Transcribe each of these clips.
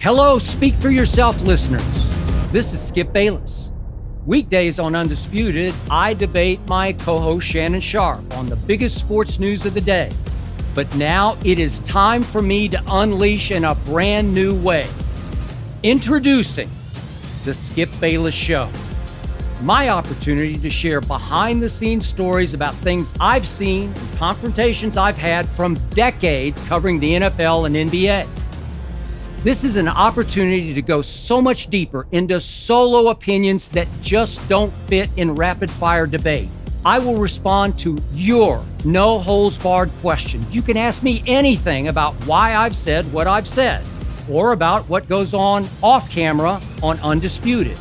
Hello, Speak for Yourself listeners. This is Skip Bayless. Weekdays on Undisputed, I debate my co-host Shannon Sharp on the biggest sports news of the day. But now it is time for me to unleash in a brand new way. Introducing the Skip Bayless Show. My opportunity to share behind-the-scenes stories about things I've seen and confrontations I've had from decades covering the NFL and NBA. This is an opportunity to go so much deeper into solo opinions that just don't fit in rapid-fire debate. I will respond to your no-holds-barred questions. You can ask me anything about why I've said what I've said, or about what goes on off-camera on Undisputed.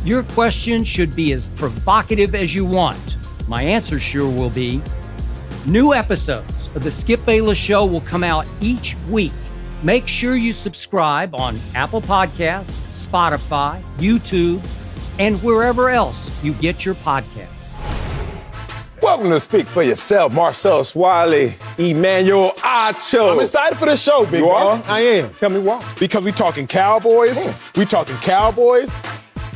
Your question should be as provocative as you want. My answer sure will be. New episodes of The Skip Bayless Show will come out each week. Make sure you subscribe on Apple Podcasts, Spotify, YouTube, and wherever else you get your podcasts. Welcome to Speak for Yourself, Marcellus Wiley, Emmanuel Acho. I'm excited for this show, big dog. I am. Tell me why. Because we talking Cowboys. We talking Cowboys.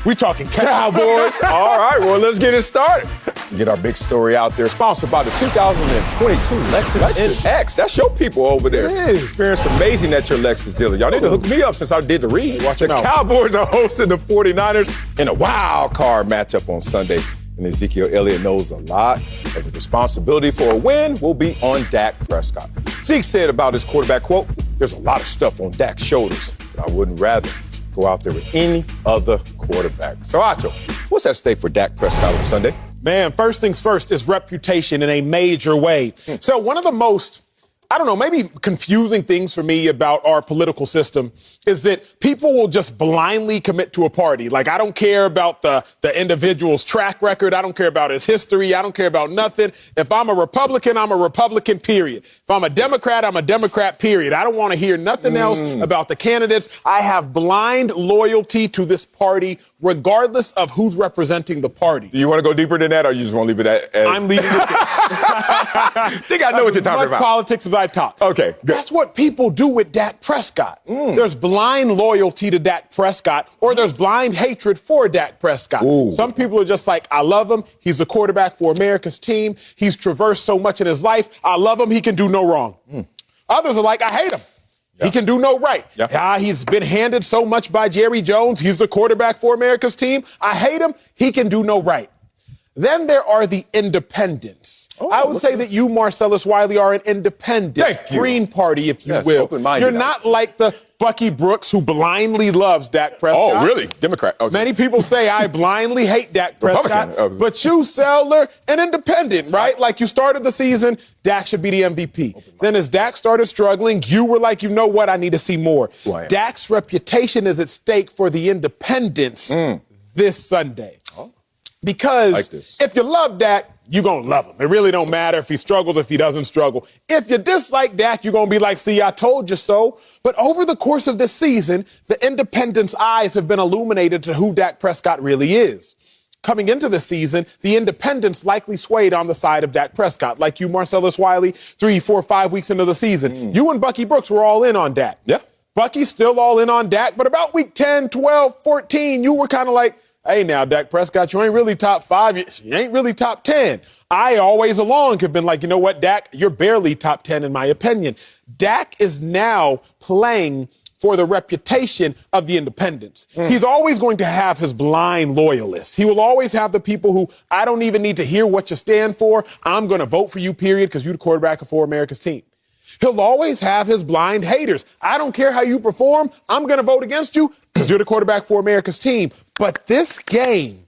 We talking Cowboys. All right, well, let's get it started. Get our big story out there. Sponsored by the 2022 Lexus NX. That's your people over there. It is. Experience amazing at your Lexus dealer. Y'all need to hook me up since I did the read. Watch the it out. Cowboys are hosting the 49ers in a wild card matchup on Sunday. And Ezekiel Elliott knows a lot of the responsibility for a win will be on Dak Prescott. Zeke said about his quarterback, quote, "There's a lot of stuff on Dak's shoulders, but I wouldn't rather go out there with any other quarterback." So, Acho, what's at stake for Dak Prescott on Sunday? Man, first things first is reputation in a major way. So one of the most, I don't know, maybe confusing things for me about our political system is that people will just blindly commit to a party. Like, I don't care about the individual's track record. I don't care about his history. I don't care about nothing. If I'm a Republican, I'm a Republican, period. If I'm a Democrat, I'm a Democrat, period. I don't want to hear nothing else about the candidates. I have blind loyalty to this party, regardless of who's representing the party. Do you want to go deeper than that, or you just want to leave it as... I'm leaving it there. I think I know what you're talking about. Politics as I talk. Okay, good. That's what people do with Dak Prescott. There's blind loyalty to Dak Prescott, or there's blind hatred for Dak Prescott. Some people are just like, I love him. He's a quarterback for America's team. He's traversed so much in his life. I love him. He can do no wrong. Others are like, I hate him. Yeah. He can do no right. Yeah. He's been handed so much by Jerry Jones. He's the quarterback for America's team. I hate him. He can do no right. Then there are the independents. I would say that you, Marcellus Wiley, are an independent. Green Party, if you will. You're not like the Bucky Brooks who blindly loves Dak Prescott. Oh, really? Democrat. Oh, many people say I blindly hate Dak Prescott. But you, Seller, an independent, right? Like, you started the season, Dak should be the MVP. Then as Dak started struggling, you were like, you know what? I need to see more. Dak's reputation is at stake for the independents this Sunday. Because if you love Dak, you're going to love him. It really don't matter if he struggles, if he doesn't struggle. If you dislike Dak, you're going to be like, see, I told you so. But over the course of this season, the independents' eyes have been illuminated to who Dak Prescott really is. Coming into the season, the independents likely swayed on the side of Dak Prescott. Like you, Marcellus Wiley, 3, 4, 5 weeks into the season. You and Bucky Brooks were all in on Dak. Yeah. Bucky's still all in on Dak, but about week 10, 12, 14, you were kind of like, hey, now, Dak Prescott, you ain't really top 5. You ain't really top 10. I always along have been like, you know what, Dak, you're barely top 10 in my opinion. Dak is now playing for the reputation of the independents. He's always going to have his blind loyalists. He will always have the people who, I don't even need to hear what you stand for. I'm going to vote for you, period, because you're the quarterback for America's team. He'll always have his blind haters. I don't care how you perform. I'm going to vote against you because you're the quarterback for America's team. But this game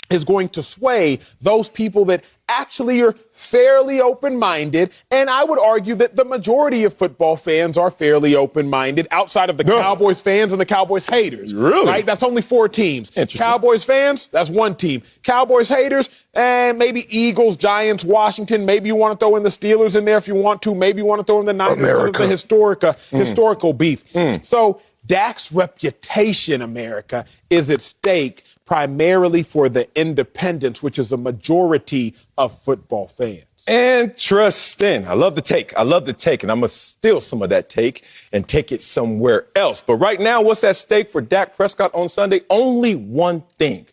is going to sway those people that actually are fairly open-minded, and I would argue that the majority of football fans are fairly open-minded outside of the Cowboys fans and the Cowboys haters. Really? Right? That's only 4 teams. Cowboys fans, that's 1 team. Cowboys haters, and maybe Eagles, Giants, Washington. Maybe you want to throw in the Steelers in there if you want to. Maybe you want to throw in the Niners because of the historical beef. So Dak's reputation, America, is at stake primarily for the independents, which is a majority of football fans. Interesting. I love the take. And I'm going to steal some of that take and take it somewhere else. But right now, what's at stake for Dak Prescott on Sunday? Only one thing.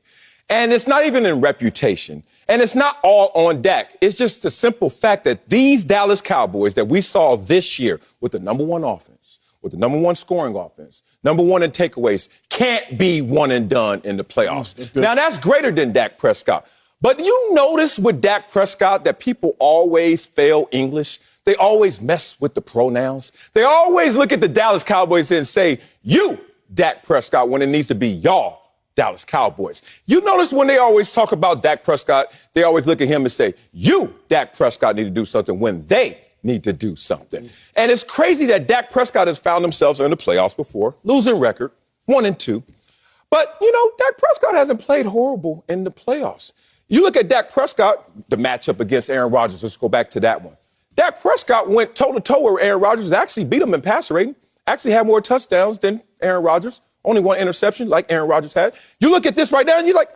And it's not even in reputation. And it's not all on Dak. It's just the simple fact that these Dallas Cowboys that we saw this year with the number one offense, with the number one scoring offense, number one in takeaways, can't be one and done in the playoffs. Now, that's greater than Dak Prescott. But you notice with Dak Prescott that people always fail English. They always mess with the pronouns. They always look at the Dallas Cowboys and say, you, Dak Prescott, when it needs to be y'all, Dallas Cowboys. You notice when they always talk about Dak Prescott, they always look at him and say, you, Dak Prescott, need to do something when they need to do something. And it's crazy that Dak Prescott has found himself in the playoffs before, losing record, 1-2. But, Dak Prescott hasn't played horrible in the playoffs. You look at Dak Prescott, the matchup against Aaron Rodgers. Let's go back to that one. Dak Prescott went toe-to-toe with Aaron Rodgers, actually beat him in passer rating, actually had more touchdowns than Aaron Rodgers, only one interception like Aaron Rodgers had. You look at this right now and you're like,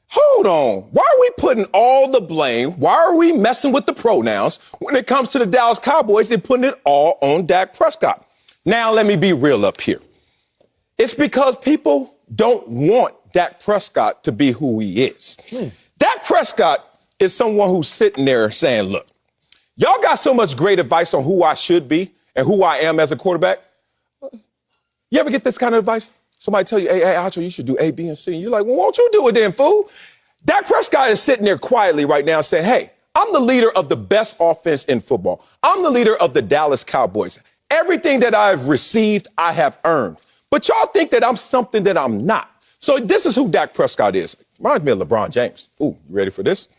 hold on. Why are we putting all the blame? Why are we messing with the pronouns when it comes to the Dallas Cowboys and putting it all on Dak Prescott? Now, let me be real up here. It's because people don't want Dak Prescott to be who he is. Dak Prescott is someone who's sitting there saying, look, y'all got so much great advice on who I should be and who I am as a quarterback. You ever get this kind of advice? Somebody tell you, hey, Acho, you should do A, B, and C. And you're like, well, won't you do it then, fool? Dak Prescott is sitting there quietly right now saying, hey, I'm the leader of the best offense in football. I'm the leader of the Dallas Cowboys. Everything that I've received, I have earned. But y'all think that I'm something that I'm not. So this is who Dak Prescott is. Reminds me of LeBron James. Ooh, you ready for this?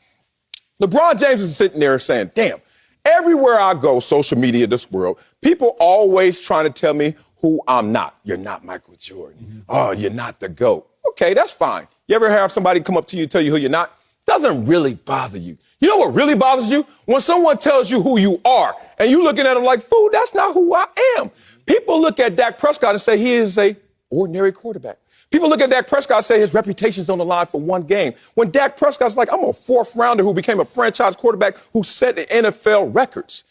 LeBron James is sitting there saying, damn, everywhere I go, social media, this world, people always trying to tell me who I'm not. You're not Michael Jordan. Oh, you're not the GOAT. Okay, that's fine. You ever have somebody come up to you and tell you who you're not? Doesn't really bother you. You know what really bothers you? When someone tells you who you are and you looking at them like, fool, that's not who I am. People look at Dak Prescott and say he is a ordinary quarterback. People look at Dak Prescott and say his reputation's on the line for one game. When Dak Prescott's like, I'm a fourth rounder who became a franchise quarterback who set the NFL records.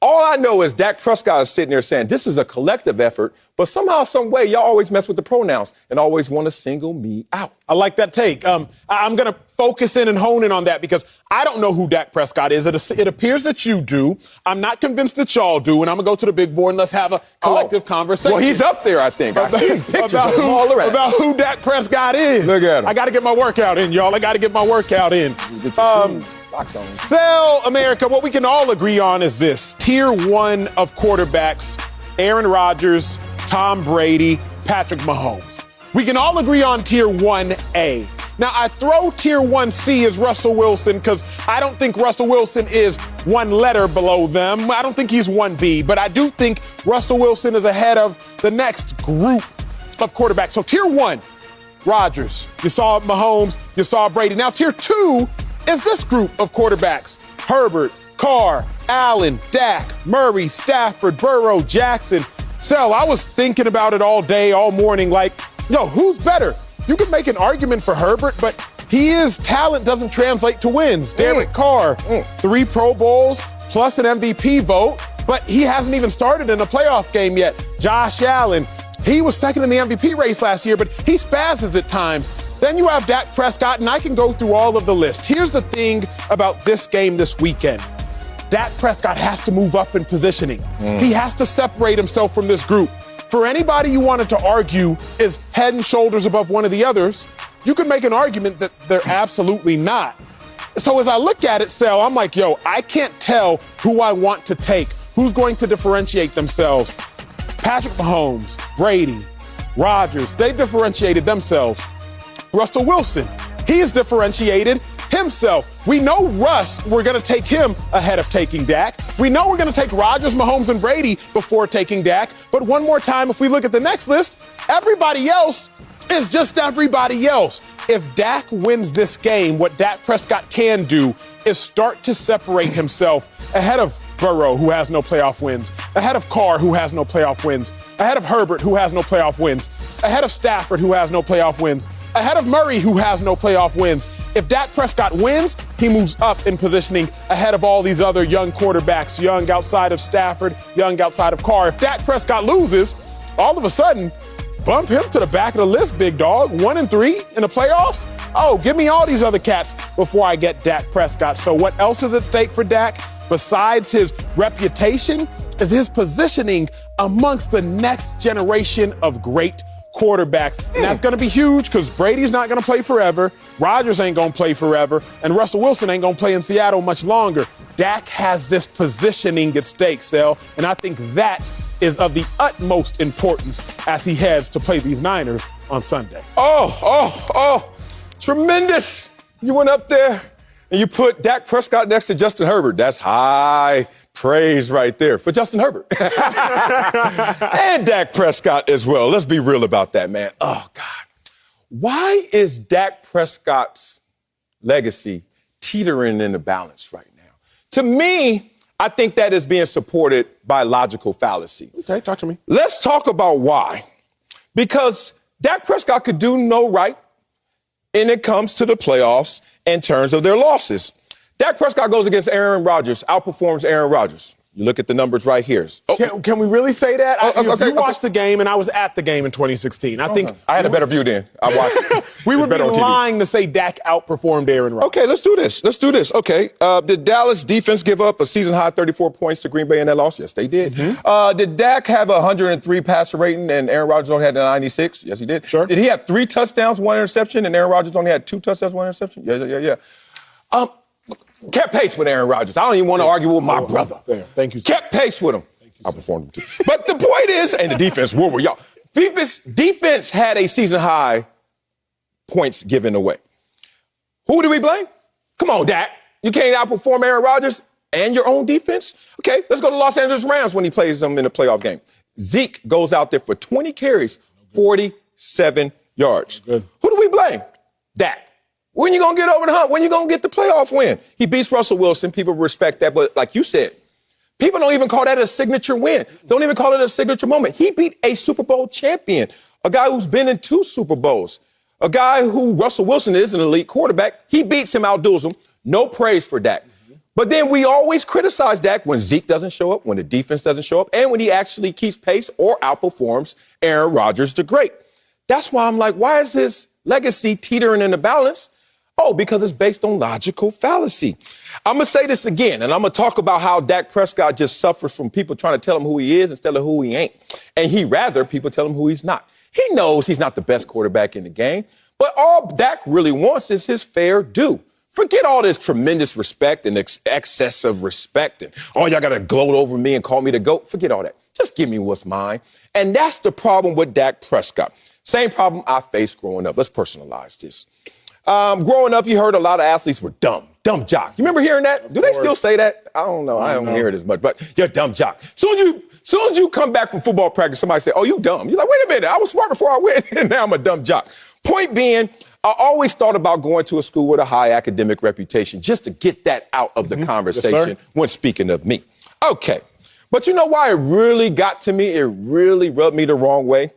All I know is Dak Prescott is sitting there saying this is a collective effort, but somehow, some way, y'all always mess with the pronouns and always want to single me out. I like that take. I'm going to focus in and hone in on that because I don't know who Dak Prescott is. It appears that you do. I'm not convinced that y'all do, and I'm going to go to the big board and let's have a collective conversation. Well, he's up there, I think. I see pictures about who Dak Prescott is. Look at him. I got to get my workout in, y'all. I got to get my workout in. Sell America. What we can all agree on is this. Tier 1 of quarterbacks, Aaron Rodgers, Tom Brady, Patrick Mahomes. We can all agree on Tier 1A. Now, I throw Tier 1C as Russell Wilson because I don't think Russell Wilson is one letter below them. I don't think he's 1B, but I do think Russell Wilson is ahead of the next group of quarterbacks. So Tier 1, Rodgers. You saw Mahomes. You saw Brady. Now, Tier 2 is this group of quarterbacks. Herbert, Carr, Allen, Dak, Murray, Stafford, Burrow, Jackson. Sel, I was thinking about it all day, all morning, like, who's better? You could make an argument for Herbert, but his talent doesn't translate to wins. Derek Carr, 3 Pro Bowls plus an MVP vote, but he hasn't even started in a playoff game yet. Josh Allen, he was second in the MVP race last year, but he spazzes at times. Then you have Dak Prescott, and I can go through all of the list. Here's the thing about this game this weekend. Dak Prescott has to move up in positioning. He has to separate himself from this group. For anybody you wanted to argue is head and shoulders above one of the others, you could make an argument that they're absolutely not. So as I look at it, Sel, I'm like, I can't tell who I want to take, who's going to differentiate themselves. Patrick Mahomes, Brady, Rodgers, they differentiated themselves. Russell Wilson, he's differentiated himself. We know Russ, we're going to take him ahead of taking Dak. We know we're going to take Rodgers, Mahomes, and Brady before taking Dak. But one more time, if we look at the next list, everybody else is just everybody else. If Dak wins this game, what Dak Prescott can do is start to separate himself ahead of Burrow, who has no playoff wins, ahead of Carr, who has no playoff wins, ahead of Herbert, who has no playoff wins, ahead of Stafford, who has no playoff wins, ahead of Murray, who has no playoff wins. If Dak Prescott wins, he moves up in positioning ahead of all these other young quarterbacks, young outside of Stafford, young outside of Carr. If Dak Prescott loses, all of a sudden, bump him to the back of the list, big dog. 1-3 in the playoffs? Oh, give me all these other cats before I get Dak Prescott. So what else is at stake for Dak besides his reputation is his positioning amongst the next generation of great quarterbacks. And that's going to be huge because Brady's not going to play forever, Rodgers ain't going to play forever, and Russell Wilson ain't going to play in Seattle much longer. Dak has this positioning at stake, Sel, and I think that is of the utmost importance as he heads to play these Niners on Sunday. Oh, tremendous. You went up there and you put Dak Prescott next to Justin Herbert. That's high praise right there for Justin Herbert. And Dak Prescott as well. Let's be real about that, man. Oh, God. Why is Dak Prescott's legacy teetering in the balance right now? To me, I think that is being supported by logical fallacy. Okay, talk to me. Let's talk about why. Because Dak Prescott could do no right when it comes to the playoffs in terms of their losses. Dak Prescott goes against Aaron Rodgers, outperforms Aaron Rodgers. You look at the numbers right here. Can we really say that? You watched the game, and I was at the game in 2016. I think I had a better view then. I watched it. We would be lying to say Dak outperformed Aaron Rodgers. Okay, let's do this. Okay, did Dallas defense give up a season-high 34 points to Green Bay in that loss? Yes, they did. Did Dak have a 103 passer rating and Aaron Rodgers only had a 96? Yes, he did. Sure. Did he have 3 touchdowns, 1 interception, and Aaron Rodgers only had 2 touchdowns, 1 interception? Yeah. Kept pace with Aaron Rodgers. I don't even want to argue with my brother. Thank you, sir. Kept pace with him. I performed him too. But the point is, and the defense, where were y'all? Defense had a season-high points given away. Who do we blame? Come on, Dak. You can't outperform Aaron Rodgers and your own defense? Okay, let's go to Los Angeles Rams when he plays them in a playoff game. Zeke goes out there for 20 carries, 47 yards. Good. Who do we blame? Dak. When you going to get over the hump? When you going to get the playoff win? He beats Russell Wilson. People respect that. But like you said, people don't even call that a signature win. Don't even call it a signature moment. He beat a Super Bowl champion, a guy who's been in 2 Super Bowls, a guy who Russell Wilson is an elite quarterback. He beats him, outdoes him. No praise for Dak. But then we always criticize Dak when Zeke doesn't show up, when the defense doesn't show up, and when he actually keeps pace or outperforms Aaron Rodgers the Great. That's why I'm like, why is his legacy teetering in the balance? Oh, because it's based on logical fallacy. I'm going to say this again, and I'm going to talk about how Dak Prescott just suffers from people trying to tell him who he is instead of who he ain't. And he'd rather people tell him who he's not. He knows he's not the best quarterback in the game, but all Dak really wants is his fair due. Forget all this tremendous respect and excessive respect and, oh, y'all got to gloat over me and call me the GOAT. Forget all that. Just give me what's mine. And that's the problem with Dak Prescott. Same problem I faced growing up. Let's personalize this. Growing up, you heard a lot of athletes were dumb jock. You remember hearing that? Do they still say that? I don't know. I don't hear it as much, but you're dumb jock. Soon as you come back from football practice, somebody say, oh, you dumb. You're like, wait a minute, I was smart before I went, and now I'm a dumb jock. Point being, I always thought about going to a school with a high academic reputation just to get that out of the conversation when speaking of me. Okay, but you know why it really got to me? It really rubbed me the wrong way?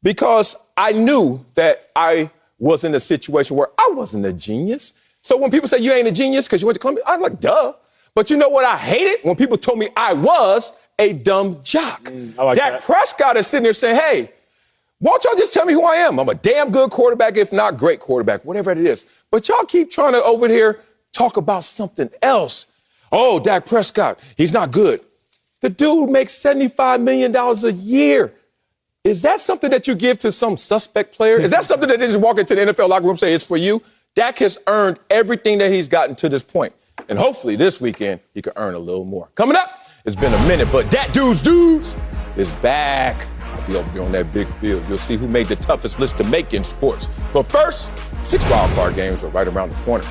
Because I knew that I was in a situation where I wasn't a genius. So when people say you ain't a genius because you went to Columbia, I'm like, duh. But you know what I hated? When people told me I was a dumb jock. Dak Prescott is sitting there saying, hey, why don't y'all just tell me who I am? I'm a damn good quarterback, if not great quarterback, whatever it is. But y'all keep trying to over here talk about something else. Oh, Dak Prescott, he's not good. The dude makes $75 million a year. Is that something that you give to some suspect player? Is that something that they just walk into the NFL locker room and say, it's for you? Dak has earned everything that he's gotten to this point. And hopefully this weekend, he can earn a little more. Coming up, it's been a minute, but that dudes is back. I'll be over there on that big field. You'll see who made the toughest list to make in sports. But first, 6 wildcard games are right around the corner.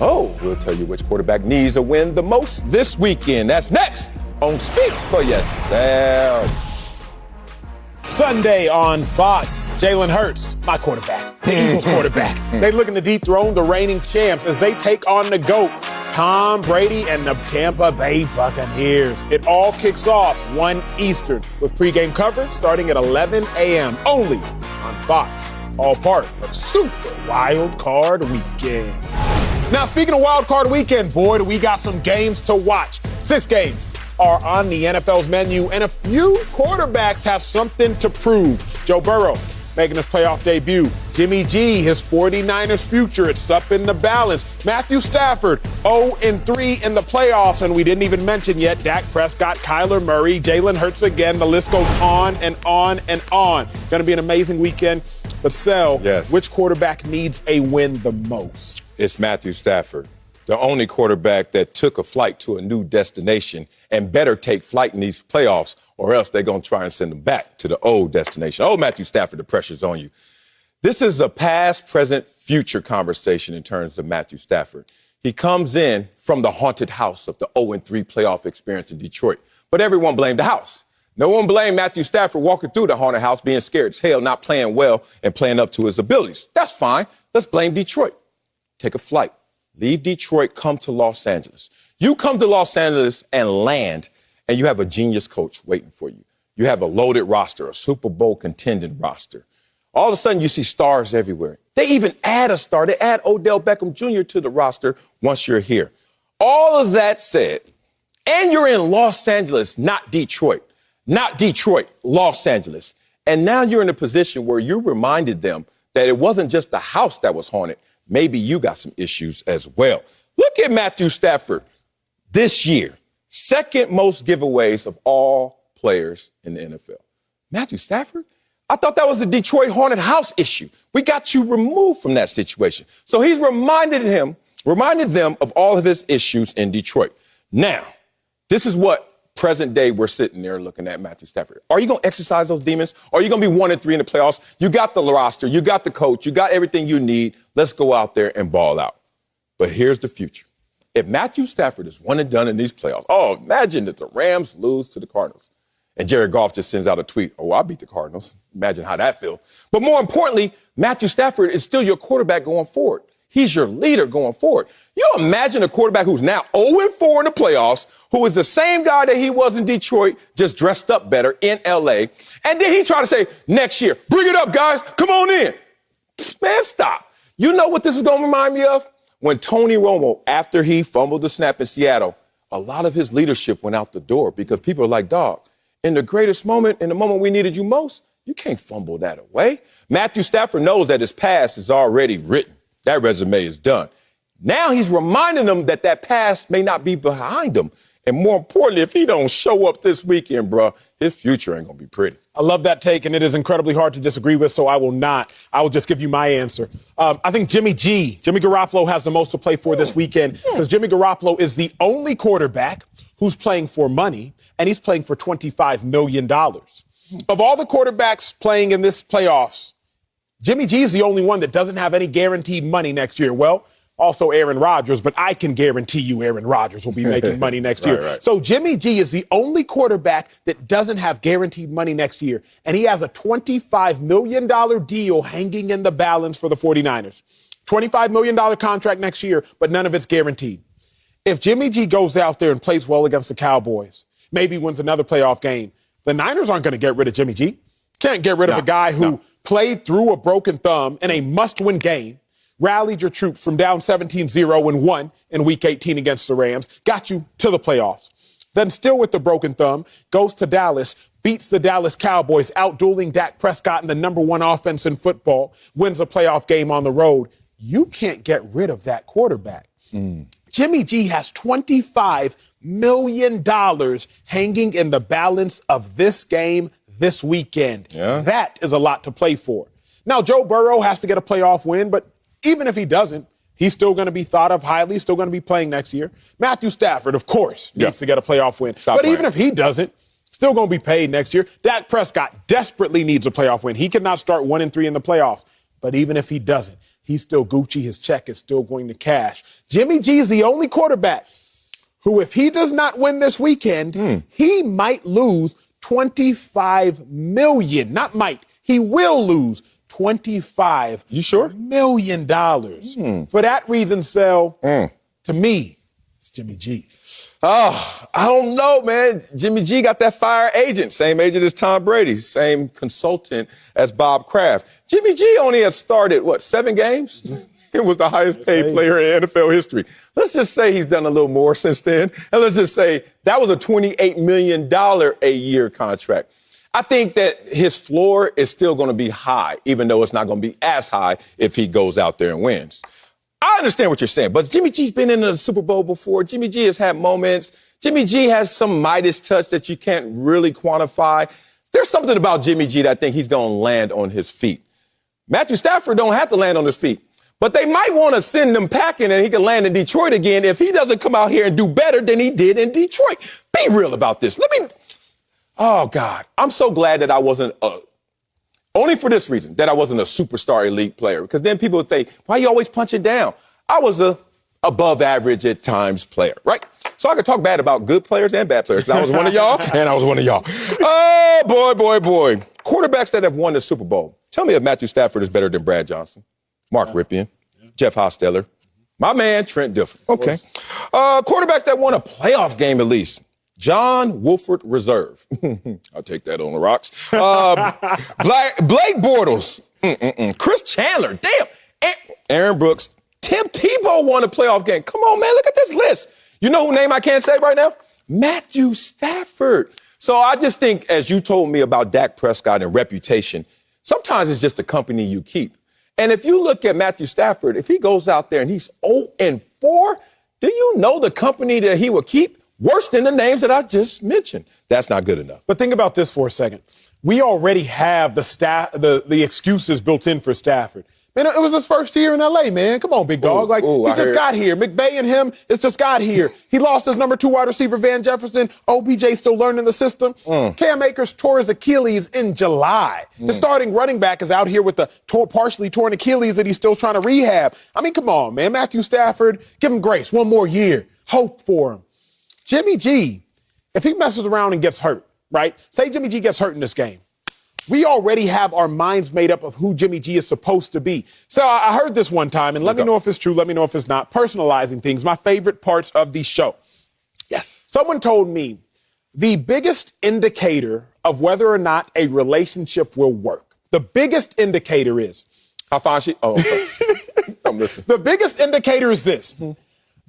Oh, we'll tell you which quarterback needs a win the most this weekend. That's next on Speak for Yourself. Sunday on Fox, Jalen Hurts, my quarterback, the Eagles quarterback. They're looking to dethrone the reigning champs as they take on the GOAT, Tom Brady and the Tampa Bay Buccaneers. It all kicks off 1 Eastern with pregame coverage starting at 11 a.m. only on Fox, all part of Super Wild Card Weekend. Now, speaking of Wild Card Weekend, boy, do we got some games to watch. 6 games are on the NFL's menu, and a few quarterbacks have something to prove. Joe Burrow making his playoff debut. Jimmy G, his 49ers future, it's up in the balance. Matthew Stafford, 0-3 in the playoffs, and we didn't even mention yet Dak Prescott, Kyler Murray, Jalen Hurts again. The list goes on and on and on. Going to be an amazing weekend. But, Sel, yes, which quarterback needs a win the most? It's Matthew Stafford, the only quarterback that took a flight to a new destination and better take flight in these playoffs, or else they're going to try and send him back to the old destination. Oh, Matthew Stafford, the pressure's on you. This is a past, present, future conversation in terms of Matthew Stafford. He comes in from the haunted house of the 0-3 playoff experience in Detroit, but everyone blamed the house. No one blamed Matthew Stafford walking through the haunted house being scared as hell, not playing well and playing up to his abilities. That's fine. Let's blame Detroit. Take a flight. Leave Detroit, come to Los Angeles. You come to Los Angeles and land, and you have a genius coach waiting for you. You have a loaded roster, a Super Bowl contending roster. All of a sudden, you see stars everywhere. They even add a star. They add Odell Beckham Jr. to the roster once you're here. All of that said, and you're in Los Angeles, not Detroit. Not Detroit, Los Angeles. And now you're in a position where you reminded them that it wasn't just the house that was haunted. Maybe you got some issues as well. Look at Matthew Stafford this year. Second most giveaways of all players in the NFL. Matthew Stafford? I thought that was a Detroit haunted house issue. We got you removed from that situation. So he's reminded them of all of his issues in Detroit. Now, this is what present day we're sitting there looking at Matthew Stafford. Are you going to exercise those demons? Or are you going to be 1-3 in the playoffs? You got the roster. You got the coach. You got everything you need. Let's go out there and ball out. But here's the future. If Matthew Stafford is one and done in these playoffs, imagine that the Rams lose to the Cardinals. And Jared Goff just sends out a tweet, I beat the Cardinals. Imagine how that feels. But more importantly, Matthew Stafford is still your quarterback going forward. He's your leader going forward. You imagine a quarterback who's now 0-4 in the playoffs, who is the same guy that he was in Detroit, just dressed up better in L.A., and then he try to say, next year, bring it up, guys, come on in. Man, stop. You know what this is going to remind me of? When Tony Romo, after he fumbled the snap in Seattle, a lot of his leadership went out the door because people are like, dog, in the greatest moment, in the moment we needed you most, you can't fumble that away. Matthew Stafford knows that his past is already written. That resume is done. Now he's reminding them that that past may not be behind him. And more importantly, if he don't show up this weekend, bro, his future ain't going to be pretty. I love that take, and it is incredibly hard to disagree with, so I will not. I will just give you my answer. I think Jimmy Garoppolo has the most to play for this weekend because Jimmy Garoppolo is the only quarterback who's playing for money, and he's playing for $25 million. Of all the quarterbacks playing in this playoffs, Jimmy G is the only one that doesn't have any guaranteed money next year. Well, also Aaron Rodgers, but I can guarantee you Aaron Rodgers will be making money next year. Right. So Jimmy G is the only quarterback that doesn't have guaranteed money next year, and he has a $25 million deal hanging in the balance for the 49ers. $25 million contract next year, but none of it's guaranteed. If Jimmy G goes out there and plays well against the Cowboys, maybe wins another playoff game, the Niners aren't going to get rid of Jimmy G. Can't get rid of a guy who played through a broken thumb in a must-win game, rallied your troops from down 17-0 and won in Week 18 against the Rams, got you to the playoffs. Then still with the broken thumb, goes to Dallas, beats the Dallas Cowboys, out-dueling Dak Prescott in the number one offense in football, wins a playoff game on the road. You can't get rid of that quarterback. Jimmy G has $25 million hanging in the balance of this game this weekend. Yeah. That is a lot to play for. Now, Joe Burrow has to get a playoff win, but even if he doesn't, he's still going to be thought of highly, still going to be playing next year. Matthew Stafford, of course, needs to get a playoff win. Even if he doesn't, still going to be paid next year. Dak Prescott desperately needs a playoff win. He cannot start 1-3 in the playoffs. But even if he doesn't, he's still Gucci. His check is still going to cash. Jimmy G is the only quarterback who, if he does not win this weekend, he might lose $25 million. Not might. He will lose $25 million. For that reason, Sel, to me, it's Jimmy G. Oh, I don't know, man. Jimmy G got that fire agent, same agent as Tom Brady, same consultant as Bob Kraft. Jimmy G only has started, 7 games? It was the highest paid player in NFL history. Let's just say he's done a little more since then. And let's just say that was a $28 million a year contract. I think that his floor is still going to be high, even though it's not going to be as high if he goes out there and wins. I understand what you're saying, but Jimmy G's been in the Super Bowl before. Jimmy G has had moments. Jimmy G has some Midas touch that you can't really quantify. There's something about Jimmy G that I think he's going to land on his feet. Matthew Stafford don't have to land on his feet. But they might want to send him packing and he can land in Detroit again if he doesn't come out here and do better than he did in Detroit. Be real about this. Oh, God. I'm so glad that I wasn't only for this reason, that I wasn't a superstar elite player. Because then people would think, why you always punching down? I was a above average at times player, right? So I could talk bad about good players and bad players. I was one of y'all, and I was one of y'all. Oh, boy. Quarterbacks that have won the Super Bowl. Tell me if Matthew Stafford is better than Brad Johnson, Mark Ripien, Jeff Hostetler, my man, Trent Dilfer. Okay. Quarterbacks that won a playoff game at least. John Wolford Reserve. I'll take that on the rocks. Blake Bortles. Chris Chandler. Damn. Aaron Brooks. Tim Tebow won a playoff game. Come on, man. Look at this list. You know whose name I can't say right now? Matthew Stafford. So I just think, as you told me about Dak Prescott and reputation, sometimes it's just the company you keep. And if you look at Matthew Stafford, if he goes out there and he's 0-4, do you know the company that he will keep? Worse than the names that I just mentioned. That's not good enough. But think about this for a second. We already have the excuses built in for Stafford. Man, it was his first year in L.A., man. Come on, big dog. He just got here. McVay and him just got here. He lost his number 2 wide receiver, Van Jefferson. OBJ still learning the system. Cam Akers tore his Achilles in July. The starting running back is out here with the partially torn Achilles that he's still trying to rehab. I mean, come on, man. Matthew Stafford, give him grace. One more year. Hope for him. Jimmy G, if he messes around and gets hurt, right? Say Jimmy G gets hurt in this game. We already have our minds made up of who Jimmy G is supposed to be. So I heard this one time, and let me know if it's true, let me know if it's not. Personalizing things, my favorite parts of the show. Yes. Someone told me the biggest indicator of whether or not a relationship will work, the biggest indicator is. How far she? Oh, okay. I'm listening. The biggest indicator is this.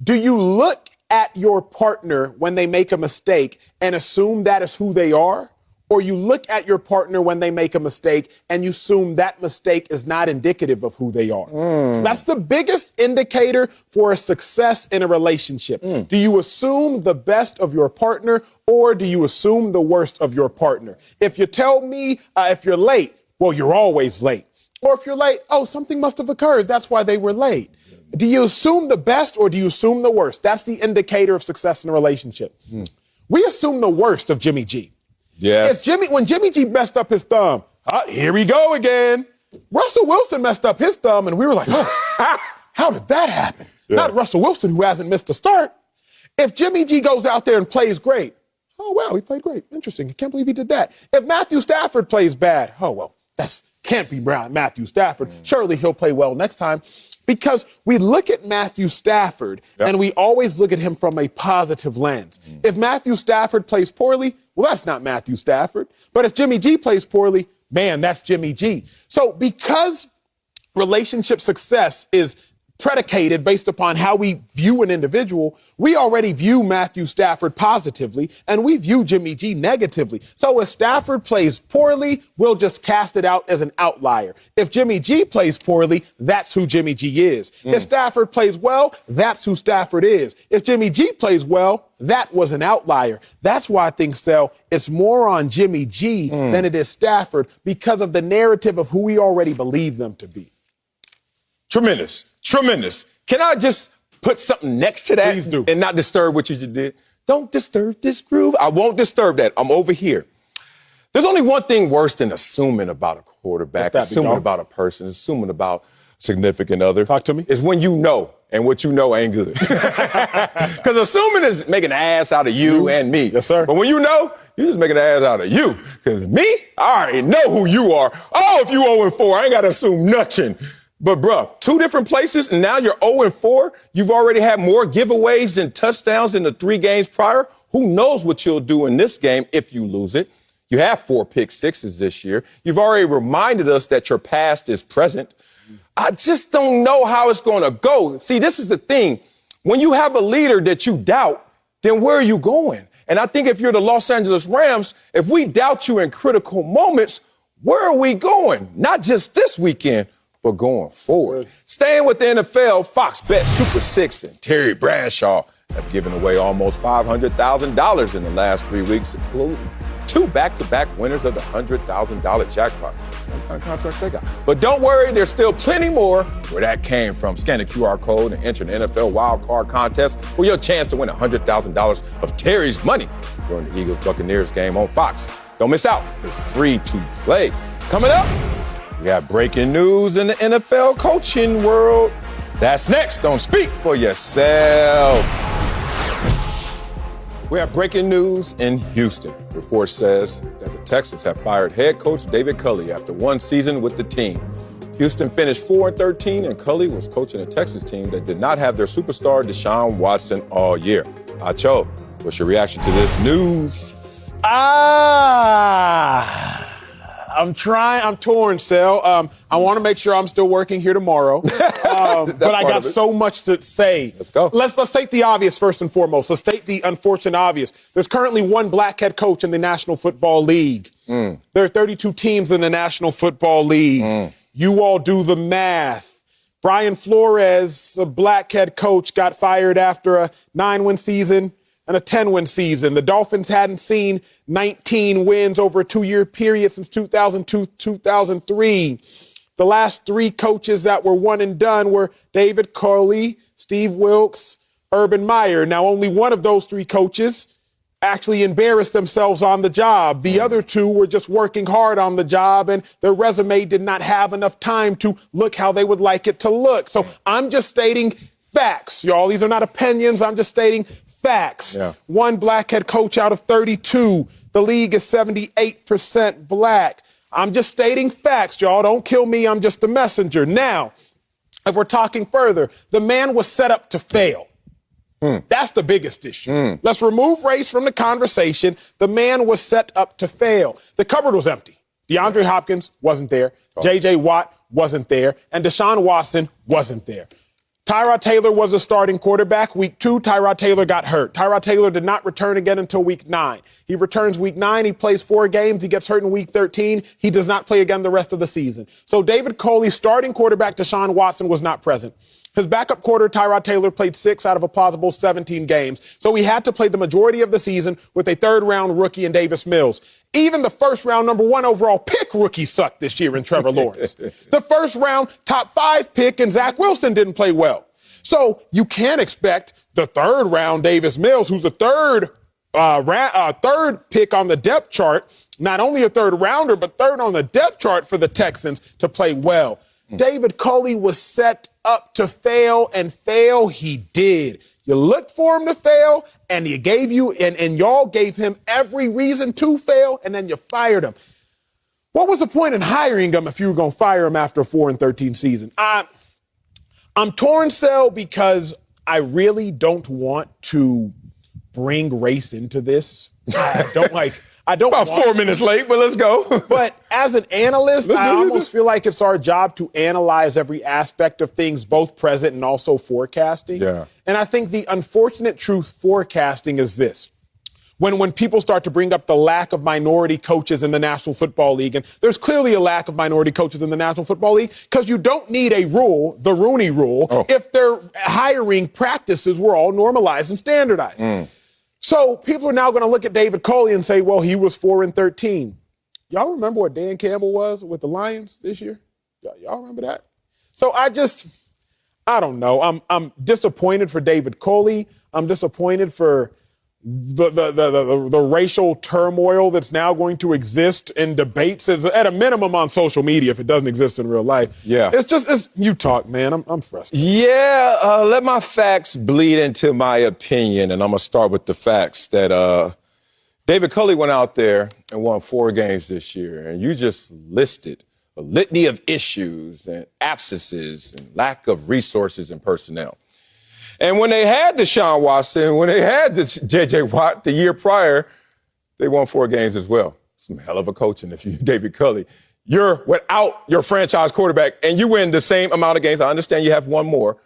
Do you look at your partner when they make a mistake and assume that is who they are? Or you look at your partner when they make a mistake and you assume that mistake is not indicative of who they are. That's the biggest indicator for a success in a relationship. Do you assume the best of your partner or do you assume the worst of your partner? If you tell me if you're late, well, you're always late. Or if you're late, oh, something must have occurred. That's why they were late. Do you assume the best or do you assume the worst? That's the indicator of success in a relationship. We assume the worst of Jimmy G. Yes. When Jimmy G messed up his thumb, here we go again. Russell Wilson messed up his thumb, and we were like, oh, how did that happen? Yeah. Not Russell Wilson, who hasn't missed a start. If Jimmy G goes out there and plays great, oh, wow, he played great. Interesting. I can't believe he did that. If Matthew Stafford plays bad, oh, well, can't be Matthew Stafford. Surely he'll play well next time. Because we look at Matthew Stafford and we always look at him from a positive lens. If Matthew Stafford plays poorly, well, that's not Matthew Stafford. But if Jimmy G plays poorly, man, that's Jimmy G. So because relationship success is predicated based upon how we view an individual, we already view Matthew Stafford positively and we view Jimmy G negatively. So if Stafford plays poorly, we'll just cast it out as an outlier. If Jimmy G plays poorly, that's who Jimmy G is. If Stafford plays well, that's who Stafford is. If Jimmy G plays well, that was an outlier. That's why I think, Stel, it's more on Jimmy G than it is Stafford because of the narrative of who we already believe them to be. Tremendous. Can I just put something next to that? Please do. And not disturb what you just did? Don't disturb this groove. I won't disturb that. I'm over here. There's only one thing worse than assuming about a quarterback, assuming about a person, assuming about a significant other. Talk to me. Is when you know, and what you know ain't good. Because assuming is making an ass out of you and me. Yes, sir. But when you know, you're just making an ass out of you. Because me, I already know who you are. Oh, if you 0-4, I ain't got to assume nothing. But, bruh, 2 different places, and now you're 0-4. You've already had more giveaways and touchdowns in the 3 games prior. Who knows what you'll do in this game if you lose it? You have 4 pick sixes this year. You've already reminded us that your past is present. I just don't know how it's going to go. See, this is the thing. When you have a leader that you doubt, then where are you going? And I think if you're the Los Angeles Rams, if we doubt you in critical moments, where are we going? Not just this weekend, but going forward. Staying with the NFL, Fox Bet Super 6 and Terry Bradshaw have given away almost $500,000 in the last 3 weeks, including 2 back-to-back winners of the $100,000 jackpot. What kind of contracts they got? But don't worry, there's still plenty more where that came from. Scan the QR code and enter the NFL Wild Card Contest for your chance to win $100,000 of Terry's money during the Eagles-Buccaneers game on Fox. Don't miss out. It's free to play. Coming up, we got breaking news in the NFL coaching world. That's next on Speak for Yourself. We have breaking news in Houston. The report says that the Texans have fired head coach David Culley after 1 season with the team. Houston finished 4-13, and Culley was coaching a Texans team that did not have their superstar Deshaun Watson all year. Acho, what's your reaction to this news? I'm torn, Sel. I want to make sure I'm still working here tomorrow. But I got so much to say. Let's go. Let's state the obvious first and foremost. Let's state the unfortunate obvious. There's currently 1 black head coach in the National Football League. There are 32 teams in the National Football League. You all do the math. Brian Flores, a black head coach, got fired after a 9-win season and a 10-win season. The Dolphins hadn't seen 19 wins over a 2-year period since 2002, 2003. The last 3 coaches that were one and done were David Culley, Steve Wilkes, Urban Meyer. Now, only one of those 3 coaches actually embarrassed themselves on the job. The other 2 were just working hard on the job, and their resume did not have enough time to look how they would like it to look. So I'm just stating facts, y'all. These are not opinions. I'm just stating facts. 1 black head coach out of 32. The league is 78% black. I'm just stating facts, y'all. Don't kill me. I'm just a messenger. Now, if we're talking further, the man was set up to fail. That's the biggest issue. Let's remove race from the conversation. The man was set up to fail. The cupboard was empty. DeAndre Hopkins wasn't there. J.J. Watt wasn't there. And Deshaun Watson wasn't there. Tyrod Taylor was a starting quarterback. Week 2, Tyrod Taylor got hurt. Tyrod Taylor did not return again until week 9. He returns week 9. He plays 4 games. He gets hurt in week 13. He does not play again the rest of the season. So David Culley, starting quarterback Deshaun Watson, was not present. His backup quarter, Tyrod Taylor, played 6 out of a plausible 17 games. So he had to play the majority of the season with a 3rd-round rookie in Davis Mills. Even the 1st-round number 1 overall pick rookie sucked this year in Trevor Lawrence. The 1st-round top 5 pick in Zach Wilson didn't play well. So you can't expect the 3rd-round Davis Mills, who's the 3rd pick on the depth chart, not only a 3rd-rounder, but 3rd on the depth chart for the Texans, to play well. David Culley was set up to fail, and fail he did. You looked for him to fail, and y'all gave him every reason to fail, and then you fired him. What was the point in hiring him if you were going to fire him after a 4-13 season? I'm torn, Sel, because I really don't want to bring race into this. I don't About 4 minutes late, but let's go. But as an analyst, I almost feel like it's our job to analyze every aspect of things, both present and also forecasting. And I think the unfortunate truth forecasting is this. When people start to bring up the lack of minority coaches in the National Football League, and there's clearly a lack of minority coaches in the National Football League, because you don't need a rule, the Rooney Rule, if their hiring practices were all normalized and standardized. So people are now going to look at David Culley and say, well, he was 4-13. Y'all remember what Dan Campbell was with the Lions this year? Y'all remember that? So I don't know. I'm disappointed for David Culley. I'm disappointed for the racial turmoil that's now going to exist in debates, at a minimum on social media, if it doesn't exist in real life. It's you talk, man. I'm frustrated. Let my facts bleed into my opinion, and I'm going to start with the facts that David Culley went out there and won 4 games this year, and you just listed a litany of issues and abscesses and lack of resources and personnel. And when they had Deshaun Watson, when they had J.J. Watt the year prior, they won 4 games as well. Some hell of a coaching if you're David Culley. you're without your franchise quarterback and you win the same amount of games. I understand you have one more,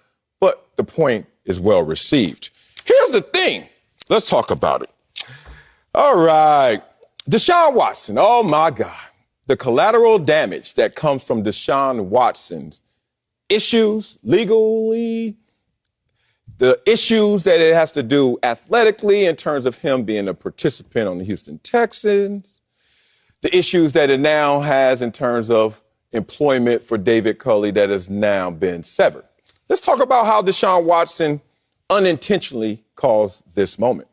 but the point is well received. Here's the thing. Let's talk about it. All right. Deshaun Watson. Oh, my God. The collateral damage that comes from Deshaun Watson's issues legally, the issues that it has to do athletically in terms of him being a participant on the Houston Texans, the issues that it now has in terms of employment for David Culley that has now been severed. Let's talk about how Deshaun Watson unintentionally caused this moment.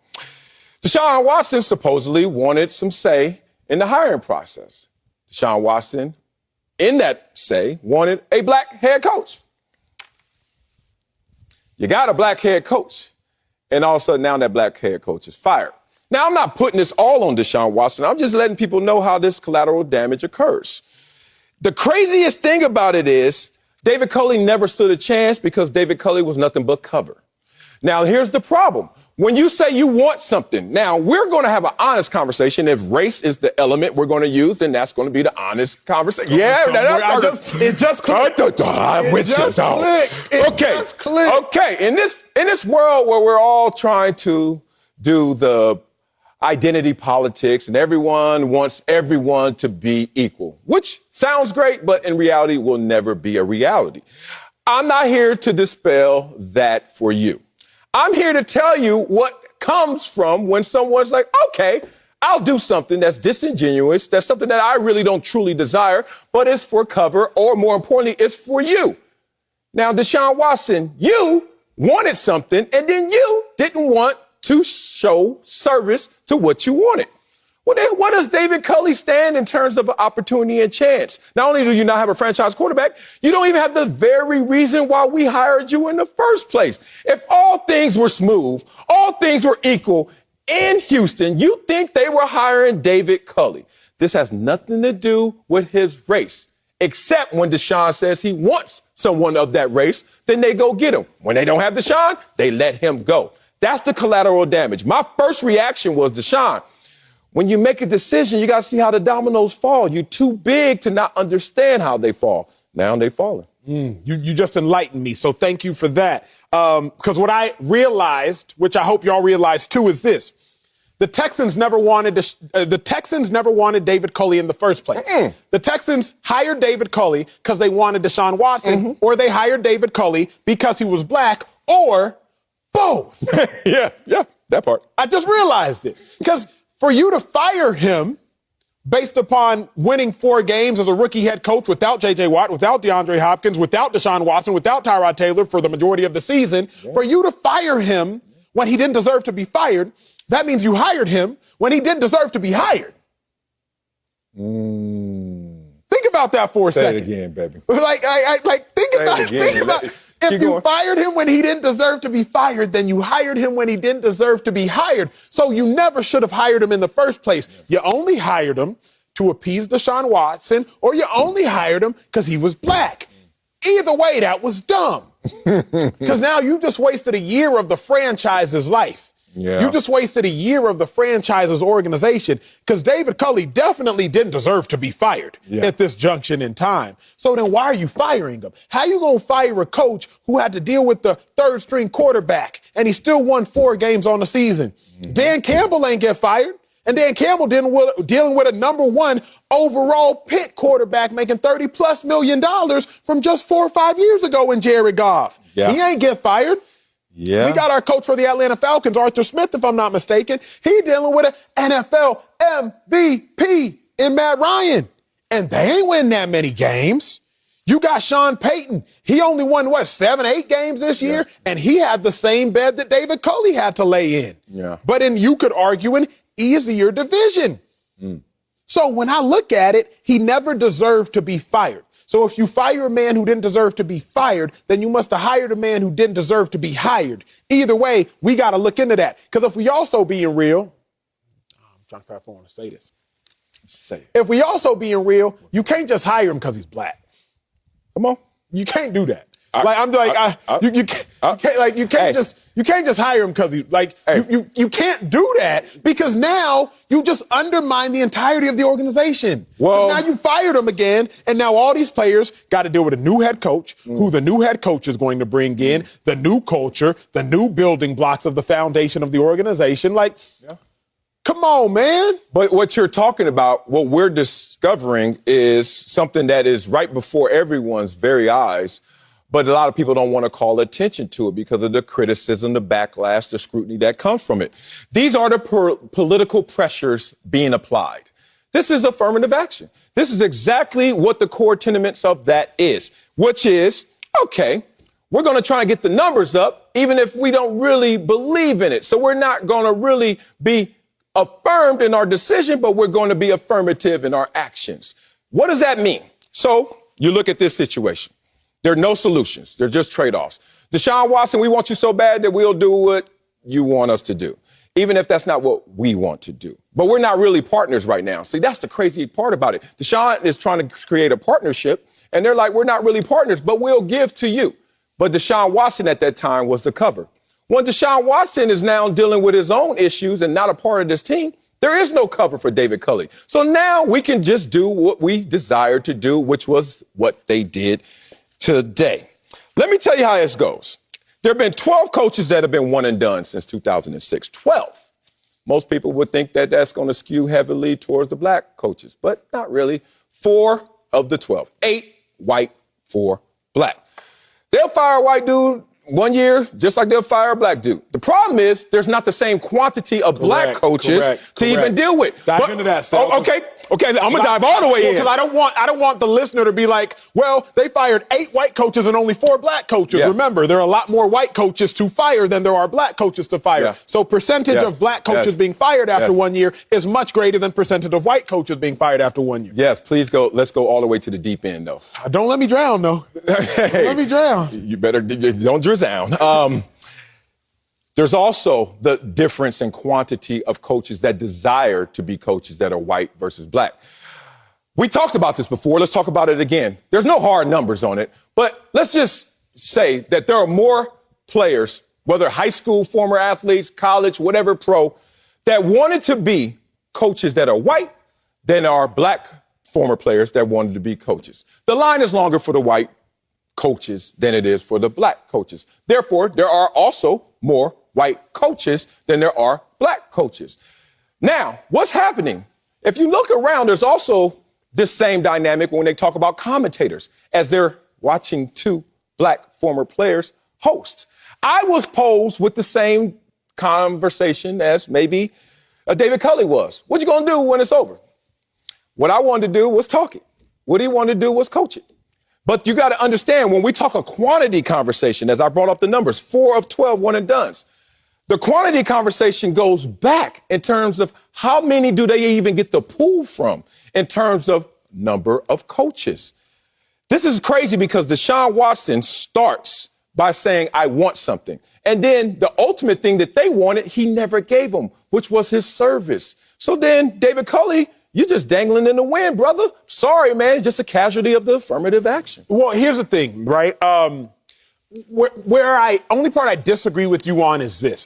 Deshaun Watson supposedly wanted some say in the hiring process. Deshaun Watson, in that say, wanted a black head coach. You got a black head coach, and all of a sudden now that black head coach is fired. Now, I'm not putting this all on Deshaun Watson. I'm just letting people know how this collateral damage occurs. The craziest thing about it is David Culley never stood a chance because David Culley was nothing but cover. Now, here's the problem. When you say you want something, now we're going to have an honest conversation. If race is the element we're going to use, then that's going to be the honest conversation. Yeah, it just clicked. Okay. In this world where we're all trying to do the identity politics and everyone wants everyone to be equal, which sounds great, but in reality will never be a reality. I'm not here to dispel that for you. I'm here to tell you what comes from when someone's like, okay, I'll do something that's disingenuous, that's something that I really don't truly desire, but it's for cover, or more importantly, it's for you. Now, Deshaun Watson, you wanted something, and then you didn't want to show service to what you wanted. Well, then what does David Culley stand in terms of opportunity and chance? Not only do you not have a franchise quarterback, you don't even have the very reason why we hired you in the first place. If all things were smooth, all things were equal in Houston, you think they were hiring David Culley. This has nothing to do with his race, except when Deshaun says he wants someone of that race, then they go get him. When they don't have Deshaun, they let him go. That's the collateral damage. My first reaction was, Deshaun, when you make a decision, you got to see how the dominoes fall. You're too big to not understand how they fall. Now they're falling. You just enlightened me, so thank you for that. Because what I realized, which I hope y'all realize too, is this. The Texans never wanted David Culley in the first place. The Texans hired David Culley because they wanted Deshaun Watson, or they hired David Culley because he was black, or both. Yeah, that part. I just realized it. Because for you to fire him based upon winning 4 games as a rookie head coach without J.J. Watt, without DeAndre Hopkins, without Deshaun Watson, without Tyrod Taylor for the majority of the season, for you to fire him when he didn't deserve to be fired, that means you hired him when he didn't deserve to be hired. Think about that for a second. Say it again, baby. Think about it. If you fired him when he didn't deserve to be fired, then you hired him when he didn't deserve to be hired. So you never should have hired him in the first place. You only hired him to appease Deshaun Watson, or you only hired him because he was black. Either way, that was dumb. Because now you just wasted a year of the franchise's life. Yeah. You just wasted a year of the franchise's organization, because David Culley definitely didn't deserve to be fired at this junction in time. So then why are you firing him? How you going to fire a coach who had to deal with the third-string quarterback and he still won 4 games on the season? Dan Campbell ain't get fired. And Dan Campbell dealing with a number 1 overall pick quarterback making $30+ million from just 4 or 5 years ago in Jared Goff. Yeah. He ain't get fired. Yeah. We got our coach for the Atlanta Falcons, Arthur Smith, if I'm not mistaken. He dealing with an NFL MVP in Matt Ryan. And they ain't winning that many games. You got Sean Payton. He only won, 7, 8 games this year? And he had the same bed that David Culley had to lay in. Yeah. But then you could argue an easier division. So when I look at it, he never deserved to be fired. So if you fire a man who didn't deserve to be fired, then you must have hired a man who didn't deserve to be hired. Either way, we got to look into that. Because if we also being real, I'm trying to figure out if I want to say this. Say it. If we also being real, you can't just hire him because he's black. Come on. You can't do that. You can't just hire him because you can't do that because now you just undermine the entirety of the organization. Well, now you fired him again, and now all these players got to deal with a new head coach, who the new head coach is going to bring in, the new culture, the new building blocks of the foundation of the organization. Come on, man. But what you're talking about, what we're discovering is something that is right before everyone's very eyes. But a lot of people don't want to call attention to it because of the criticism, the backlash, the scrutiny that comes from it. These are the political pressures being applied. This is affirmative action. This is exactly what the core tenements of that is, which is, okay, we're going to try and get the numbers up, even if we don't really believe in it. So we're not going to really be affirmed in our decision, but we're going to be affirmative in our actions. What does that mean? So you look at this situation. There are no solutions. They're just trade-offs. Deshaun Watson, we want you so bad that we'll do what you want us to do, even if that's not what we want to do. But we're not really partners right now. See, that's the crazy part about it. Deshaun is trying to create a partnership, and they're like, we're not really partners, but we'll give to you. But Deshaun Watson at that time was the cover. When Deshaun Watson is now dealing with his own issues and not a part of this team, there is no cover for David Culley. So now we can just do what we desired to do, which was what they did today. Let me tell you how this goes. There have been 12 coaches that have been one and done since 2006. 12. Most people would think that that's going to skew heavily towards the black coaches, but not really. 4 of the 12. 8 white, 4 black. They'll fire a white dude 1 year, just like they'll fire a black dude. The problem is there's not the same quantity of black coaches to even deal with. Dive into that, Sal. Okay, I'm going to dive all the way in. Because I don't want the listener to be like, well, they fired 8 white coaches and only 4 black coaches. Yeah. Remember, there are a lot more white coaches to fire than there are black coaches to fire. Yeah. So percentage of black coaches being fired after 1 year is much greater than percentage of white coaches being fired after 1 year. Yes, please go. Let's go all the way to the deep end, though. Don't let me drown, though. Don't let me drown. You better don't drown. There's also the difference in quantity of coaches that desire to be coaches that are white versus black. We talked about this before. Let's talk about it again. There's no hard numbers on it, but let's just say that there are more players, whether high school, former athletes, college, whatever pro, that wanted to be coaches that are white than are black former players that wanted to be coaches. The line is longer for the white coaches than it is for the black coaches. Therefore, there are also more white coaches than there are black coaches. Now, what's happening? If you look around, there's also this same dynamic when they talk about commentators as they're watching 2 black former players host. I was posed with the same conversation as maybe David Culley was. What you gonna do when it's over? What I wanted to do was talk it. What he wanted to do was coach it. But you got to understand, when we talk a quantity conversation, as I brought up the numbers, 4 of 12 one and dones, the quantity conversation goes back in terms of how many do they even get the pool from in terms of number of coaches. This is crazy because Deshaun Watson starts by saying, I want something. And then the ultimate thing that they wanted, he never gave them, which was his service. So then David Culley, you're just dangling in the wind, brother. Sorry, man. It's just a casualty of the affirmative action. Well, here's the thing, right? Only part I disagree with you on is this.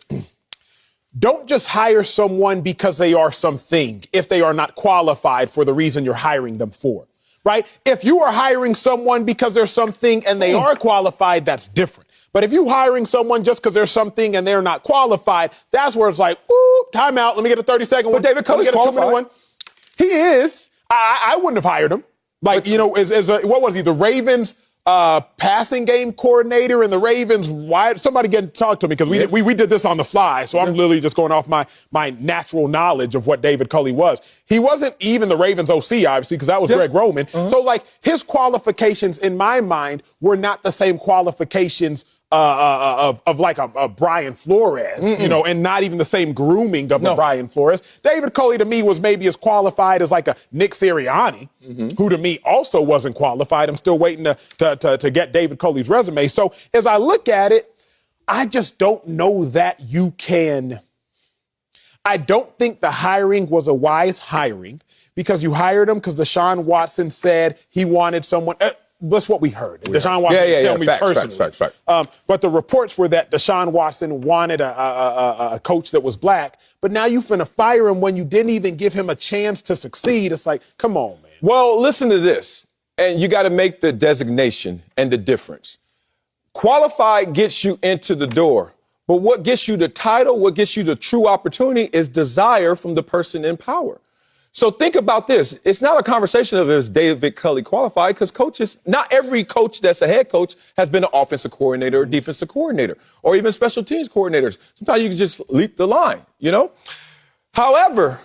Don't just hire someone because they are something if they are not qualified for the reason you're hiring them for, right? If you are hiring someone because they're something and they are qualified, that's different. But if you're hiring someone just because they're something and they're not qualified, that's where it's like, ooh, time out. Let me get a 30-second one. But David Culley's qualified. One. He is. I wouldn't have hired him. What was he? The Ravens passing game coordinator and the Ravens wide. Somebody talk to me because we did this on the fly. So I'm literally just going off my natural knowledge of what David Culley was. He wasn't even the Ravens OC, obviously, because that was Greg Roman. Mm-hmm. So his qualifications in my mind were not the same qualifications of a Brian Flores, and not even the same grooming of a Brian Flores. David Culley to me was maybe as qualified as a Nick Sirianni, who to me also wasn't qualified. I'm still waiting to get David Culley's resume. So as I look at it, I just don't know that you can. I don't think the hiring was a wise hiring because you hired him because Deshaun Watson said he wanted someone. that's what we heard. Deshaun Watson didn't tell me personally. Facts. But the reports were that Deshaun Watson wanted a coach that was black, but now you finna fire him when you didn't even give him a chance to succeed. It's like, come on, man. Well, listen to this, and you got to make the designation and the difference. Qualified gets you into the door, but what gets you the title, what gets you the true opportunity is desire from the person in power. So think about this. It's not a conversation of is David Culley qualified, because coaches, not every coach that's a head coach has been an offensive coordinator or defensive coordinator or even special teams coordinators. Sometimes you can just leap the line, you know? However,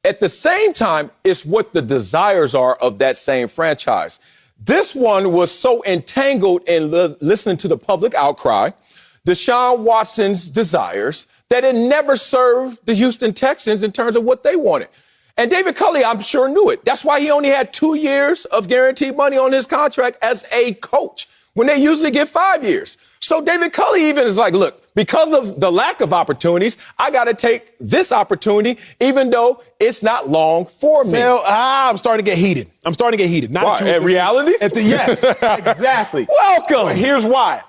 at the same time, it's what the desires are of that same franchise. This one was so entangled in listening to the public outcry, Deshaun Watson's desires, that it never served the Houston Texans in terms of what they wanted. And David Culley, I'm sure, knew it. That's why he only had 2 years of guaranteed money on his contract as a coach, when they usually get 5 years. So David Culley even is like, look, because of the lack of opportunities, I got to take this opportunity, even though it's not long for me. I'm starting to get heated. Not at reality? Yes, exactly. Welcome. But here's why.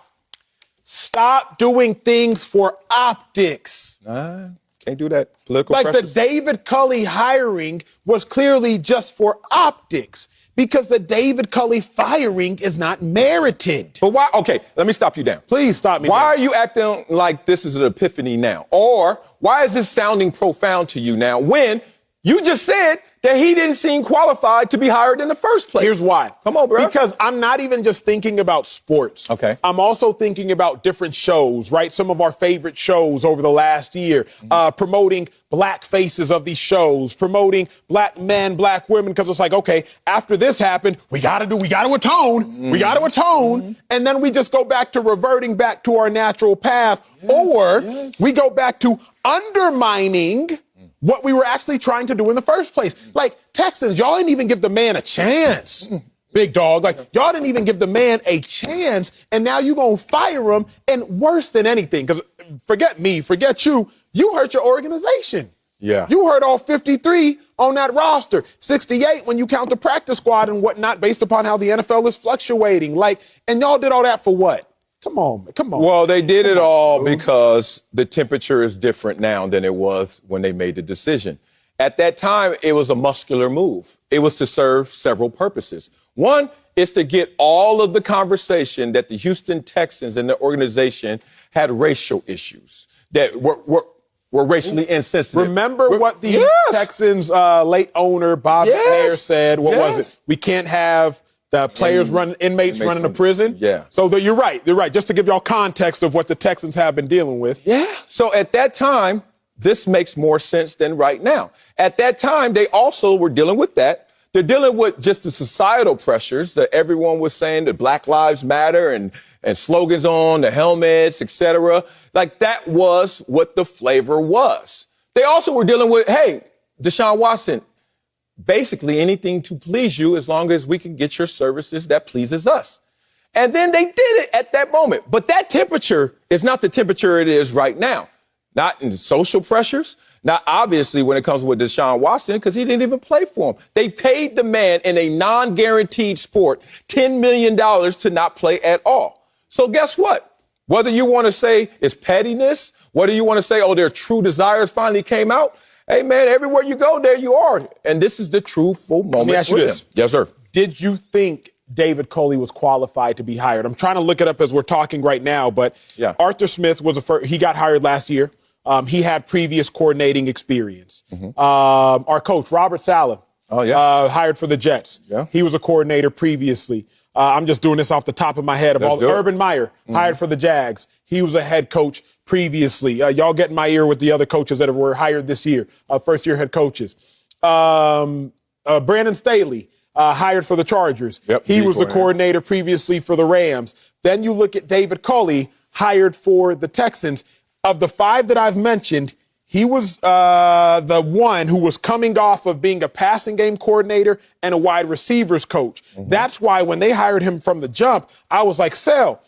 Stop doing things for optics. Can't do that. Political like pressures. The David Culley hiring was clearly just for optics, because the David Culley firing is not merited. But why? Okay, let me stop you down. Please stop me. Why down. are you acting like this is an epiphany now? Or why is this sounding profound to you now when you just said that he didn't seem qualified to be hired in the first place? Here's why. Come on, bro. Because I'm not even just thinking about sports. Okay. I'm also thinking about different shows, right? Some of our favorite shows over the last year, promoting black faces of these shows, promoting black men, black women, because it's like, okay, after this happened, we got to atone. And then we just go back to reverting back to our natural path, we go back to undermining what we were actually trying to do in the first place. Like, Texans, y'all didn't even give the man a chance. Big dog. Like, y'all didn't even give the man a chance, and now you gonna fire him, and worse than anything, because forget me, forget you, you hurt your organization. Yeah. You hurt all 53 on that roster, 68 when you count the practice squad and whatnot, based upon how the NFL is fluctuating. Like, and y'all did all that for what? Come on. Well, they did it all because the temperature is different now than it was when they made the decision. At that time, it was a muscular move. It was to serve several purposes. One is to get all of the conversation that the Houston Texans and the organization had racial issues that were racially insensitive. Remember what the Texans' late owner, Bob Mayer, said? What was it? We can't have the players inmates running a prison. Yeah. So you're right. Just to give y'all context of what the Texans have been dealing with. Yeah. So at that time, this makes more sense than right now. At that time, they also were dealing with that. They're dealing with just the societal pressures that everyone was saying that Black Lives Matter and slogans on the helmets, etc. Like, that was what the flavor was. They also were dealing with, hey, Deshaun Watson, basically anything to please you as long as we can get your services that pleases us. And then they did it at that moment. But that temperature is not the temperature it is right now. Not in social pressures, not obviously when it comes with Deshaun Watson, because he didn't even play for him. They paid the man in a non-guaranteed sport $10 million to not play at all. So guess what? Whether you want to say it's pettiness, whether you want to say, oh, their true desires finally came out, hey, man, everywhere you go, there you are. And this is the truthful moment. Let me ask you this. Yes, sir. Did you think David Culley was qualified to be hired? I'm trying to look it up as we're talking right now, but Arthur Smith was he got hired last year. He had previous coordinating experience. Our coach, Robert Saleh, hired for the Jets. Yeah. He was a coordinator previously. I'm just doing this off the top of my head. Urban Meyer, hired for the Jags. He was a head coach previously. Y'all get in my ear with the other coaches that were hired this year, first-year head coaches. Brandon Staley, hired for the Chargers. He was the coordinator previously for the Rams. Then you look at David Culley, hired for the Texans. Of the 5 that I've mentioned, he was the one who was coming off of being a passing game coordinator and a wide receivers coach. That's why when they hired him from the jump, I was like, Sel,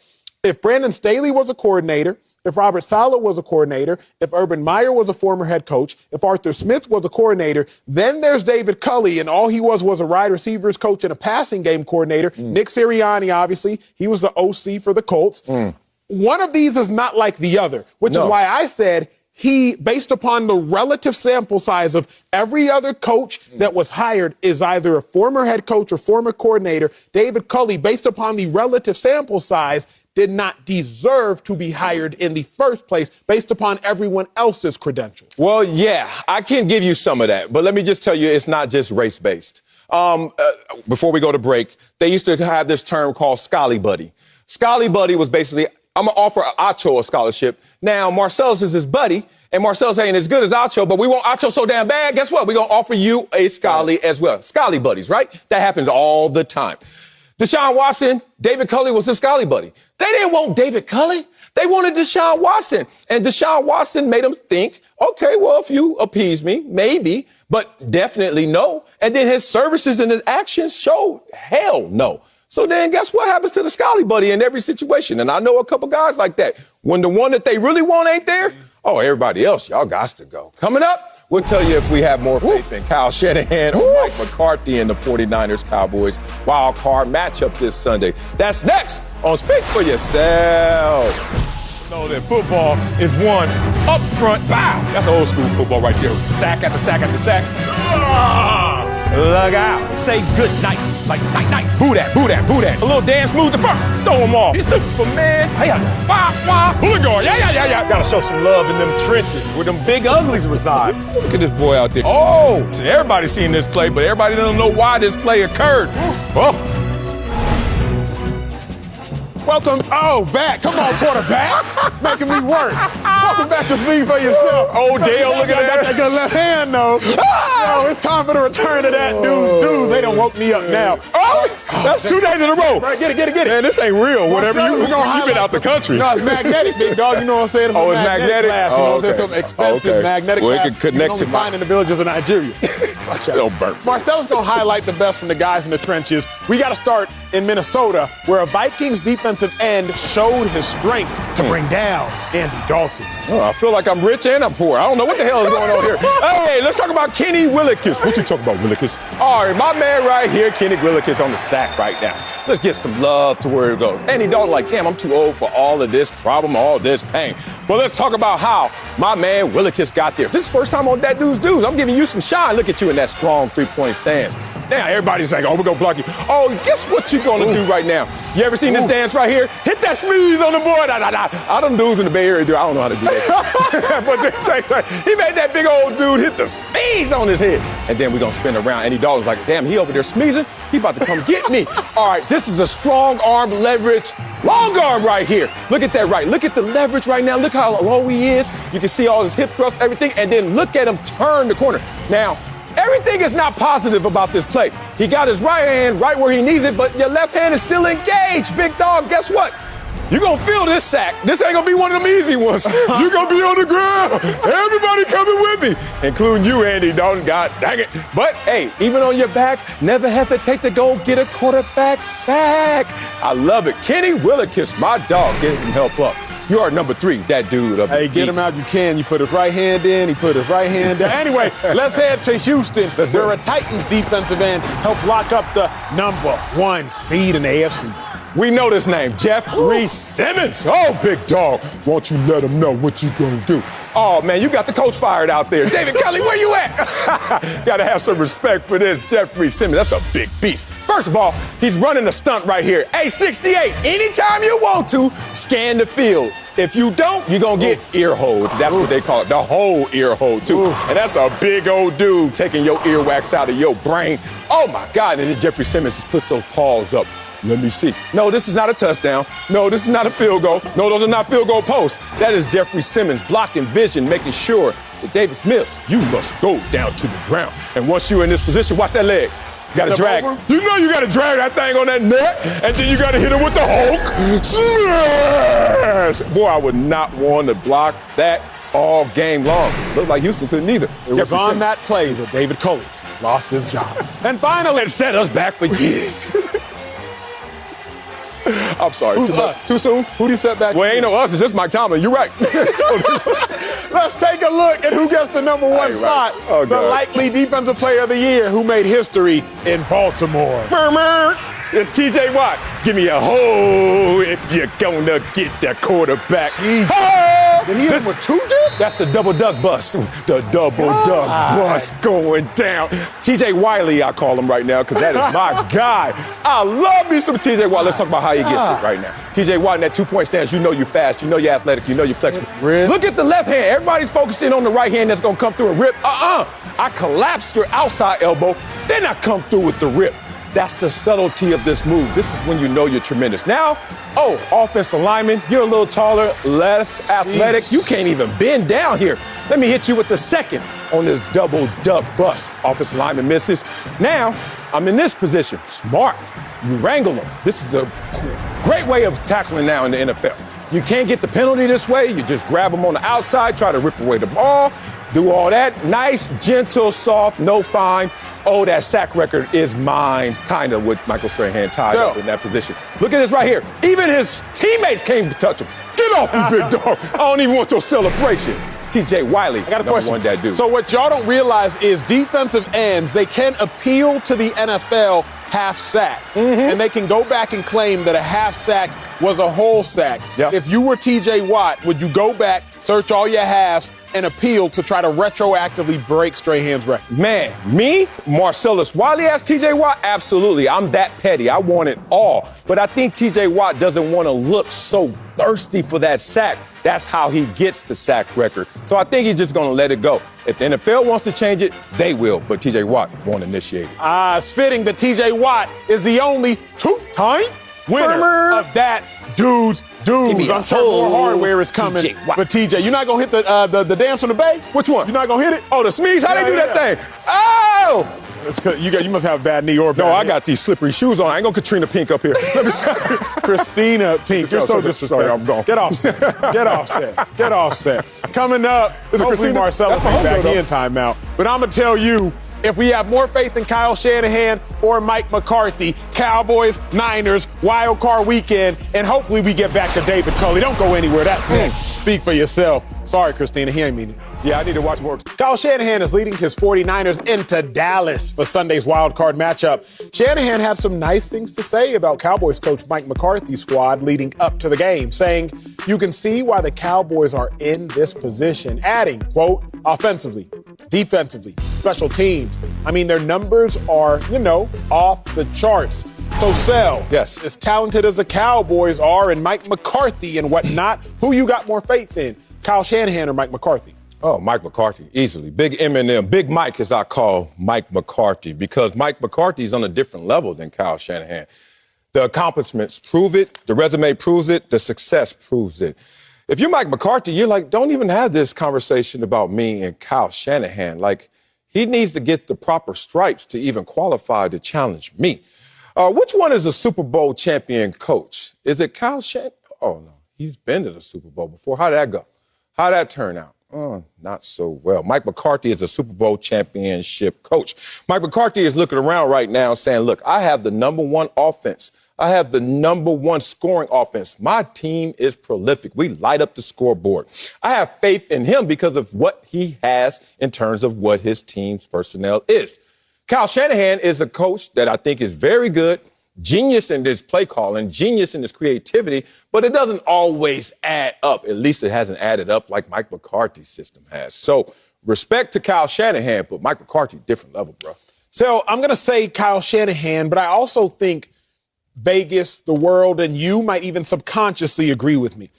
if Brandon Staley was a coordinator, If Robert Saleh was a coordinator, if Urban Meyer was a former head coach, if Arthur Smith was a coordinator, then there's David Culley, and all he was a wide receivers coach and a passing game coordinator. Nick Sirianni, obviously, he was the OC for the Colts. One of these is not like the other, which is why I said he, based upon the relative sample size of every other coach that was hired, is either a former head coach or former coordinator. David Culley, based upon the relative sample size, did not deserve to be hired in the first place based upon everyone else's credentials. Well, yeah, I can give you some of that, but let me just tell you, it's not just race-based. Before we go to break, they used to have this term called Scally Buddy. Scally Buddy was basically, I'm going to offer Acho a scholarship. Now, Marcellus is his buddy, and Marcellus ain't as good as Acho, but we want Acho so damn bad, guess what? We're going to offer you a Scally as well. Scally buddies, right? That happens all the time. Deshaun Watson, David Culley was his Scally buddy. They didn't want David Culley. They wanted Deshaun Watson. And Deshaun Watson made them think, okay, well, if you appease me, maybe, but definitely no. And then his services and his actions showed hell no. So then guess what happens to the Scally buddy in every situation? And I know a couple guys like that. When the one that they really want ain't there, oh, everybody else, y'all got to go. Coming up, we'll tell you if we have more faith in Kyle Shanahan or Mike McCarthy and the 49ers Cowboys wild card matchup this Sunday. That's next on Speak for Yourself. Know that football is one up front. Bow. That's old school football right there. Sack after sack after sack. Look out. Say good night. Like night night. Boo that, boo that, boo that. A little dance move the front. Throw them off. He's Superman. Bullet guard. Yeah. Gotta show some love in them trenches where them big uglies reside. Look at this boy out there. Oh, everybody's seen this play, but everybody doesn't know why this play occurred. Oh. Welcome, back. Come on, quarterback. Making me work. Welcome back to Speak for Yourself. Oh, Dale, look at that. Got that left hand, though. Yo, it's time for the return of that dude. They done woke me up now. Oh, that's 2 days in a row. Right, get it. Man, this ain't real. Whatever you've been out the country. No, it's magnetic, big dog. You know what I'm saying? It's magnetic? Glass, you know what I'm saying? Expensive magnetic well, glass. It can connect to mine in the villages of Nigeria. Marcel's going to highlight the best from the guys in the trenches. We got to start in Minnesota, where a Vikings defensive end showed his strength to bring down Andy Dalton. Oh, I feel like I'm rich and I'm poor. I don't know what the hell is going on here. Hey, let's talk about Kenny Willekes. What you talking about, Willekes? All right, my man right here, Kenny Willekes on the sack right now. Let's get some love to where it goes. Andy Dalton like, damn, I'm too old for all of this problem, all this pain. Well, let's talk about how my man Willekes got there. This is the first time on That Dude's Dudes. I'm giving you some shine. Look at you in that strong three-point stance. Now, everybody's saying, oh, we're going to block you. Oh, guess what you're going to do right now? You ever seen this dance right here? Hit that sneeze on the board. I them dudes in the Bay Area do. I don't know how to do that. But the same time, he made that big old dude hit the sneeze on his head. And then we're going to spin around. Andy Dalton's like, damn, he over there sneezing. He about to come get me. All right, this is a strong arm leverage. Long arm right here. Look at that right. Look at the leverage right now. Look how low he is. You can see all his hip thrust, everything. And then look at him turn the corner. Now, everything is not positive about this play. He got his right hand right where he needs it, but your left hand is still engaged. Big dog, guess what? You're going to feel this sack. This ain't going to be one of them easy ones. You're going to be on the ground. Everybody coming with me, including you, Andy Dalton. God dang it. But, hey, even on your back, never hesitate to go get a quarterback sack. I love it. Kenny Willekes, my dog, get him help up. You are number 3, that dude. Hey, get him out you can. You put his right hand in, he put his right hand down. Anyway, let's head to Houston, where a Titans defensive end helped lock up the number 1 seed in the AFC. We know this name, Jeffrey Simmons. Oh, big dog. Won't you let him know what you gonna do? Oh, man, you got the coach fired out there. David Culley, where you at? Got to have some respect for this Jeffrey Simmons. That's a big beast. First of all, he's running a stunt right here. Hey, 68, anytime you want to, scan the field. If you don't, you're going to get ear holed. That's what they call it, the whole ear hole, too. And that's a big old dude taking your earwax out of your brain. Oh, my God. And then Jeffrey Simmons just puts those paws up. Let me see. No, this is not a touchdown. No, this is not a field goal. No, those are not field goal posts. That is Jeffrey Simmons blocking vision, making sure that David Smith, you must go down to the ground. And once you're in this position, watch that leg. You got to drag. You know you got to drag that thing on that neck, and then you got to hit it with the Hulk. Smash! Boy, I would not want to block that all game long. Looked like Houston couldn't either. It was on that play that David Culley lost his job. And finally, it set us back for years. I'm sorry. Who's us? Too soon? Who do you set back? Well, ain't no us. It's just Mike Tomlin. You're right. Let's take a look at who gets the number one spot. Right. Oh, the likely defensive player of the year who made history in Baltimore. It's TJ Watt. Give me a hole if you're gonna get the quarterback. Oh! Did he hit him with 2 dips? That's the double duck bus. The double duck bus going down. TJ Wiley, I call him right now, because that is my guy. I love me some TJ Watt. Let's talk about how he gets it right now. TJ Watt in that 2-point stance, you know you're fast, you know you're athletic, you know you're flexible. Really? Look at the left hand. Everybody's focusing on the right hand that's gonna come through and rip. I collapse your outside elbow, then I come through with the rip. That's the subtlety of this move. This is when you know you're tremendous. Now, offensive lineman, you're a little taller, less athletic. Jeez. You can't even bend down here. Let me hit you with the second on this double duck bust. Offensive lineman misses. Now, I'm in this position. Smart. You wrangle them. This is a great way of tackling now in the NFL. You can't get the penalty this way. You just grab them on the outside, try to rip away the ball, do all that. Nice, gentle, soft, no fine. Oh, that sack record is mine, kind of with Michael Strahan tied up in that position. Look at this right here. Even his teammates came to touch him. Get off me, big dog. I don't even want your celebration. TJ Wiley, I got a question. One that dude. So what y'all don't realize is defensive ends, they can appeal to the NFL half sacks. And they can go back and claim that a half sack was a whole sack. Yep. If you were TJ Watt, would you go back, search all your halves, and appeal to try to retroactively break Strahan's record? Man, me, Marcellus Wiley as TJ Watt? Absolutely. I'm that petty. I want it all. But I think TJ Watt doesn't want to look so thirsty for that sack. That's how he gets the sack record. So I think he's just going to let it go. If the NFL wants to change it, they will. But TJ Watt won't initiate it. It's fitting that TJ Watt is the only 2-time winner of that dudes. I'm sure more hardware is coming for TJ. You're not going to hit the dance on the bay? Which one? You're not going to hit it? Oh, the Smees? How they do that thing? Oh! It's 'cause you must have a bad knee or bad No, I knee. got these slippery shoes on. I ain't going to Katrina Pink up here. Let me see. Christina Pink. You're so disrespectful. Sorry, I'm gone. Get offset. Get offset. Get offset. Coming up, hopefully Christina? Marcellus That's is my back homegirl, in timeout. But I'm going to tell you, if we have more faith in Kyle Shanahan or Mike McCarthy, Cowboys, Niners, wild card weekend, and hopefully we get back to David Culley. Don't go anywhere. That's next. Speak for yourself. Sorry, Christina. He ain't mean it. Yeah, I need to watch more. Kyle Shanahan is leading his 49ers into Dallas for Sunday's wild card matchup. Shanahan had some nice things to say about Cowboys coach Mike McCarthy's squad leading up to the game, saying, "You can see why the Cowboys are in this position," adding, quote, "offensively, defensively, special teams. I mean, their numbers are, off the charts." So, Sel, yes, as talented as the Cowboys are and Mike McCarthy and whatnot, who you got more faith in, Kyle Shanahan or Mike McCarthy? Oh, Mike McCarthy, easily. Big M&M, Big Mike, as I call Mike McCarthy, because Mike McCarthy is on a different level than Kyle Shanahan. The accomplishments prove it. The resume proves it. The success proves it. If you're Mike McCarthy, you're like, don't even have this conversation about me and Kyle Shanahan. Like, he needs to get the proper stripes to even qualify to challenge me. Which one is a Super Bowl champion coach? Is it Kyle Shanahan? Oh, no. He's been to the Super Bowl before. How'd that go? How'd that turn out? Oh, not so well. Mike McCarthy is a Super Bowl championship coach. Mike McCarthy is looking around right now saying, look, I have the number one offense. I have the number one scoring offense. My team is prolific. We light up the scoreboard. I have faith in him because of what he has in terms of what his team's personnel is. Kyle Shanahan is a coach that I think is very good, genius in his play calling, genius in his creativity, but it doesn't always add up. At least it hasn't added up like Mike McCarthy's system has. So respect to Kyle Shanahan, but Mike McCarthy, different level, bro. So I'm going to say Kyle Shanahan, but I also think Vegas, the world, and you might even subconsciously agree with me.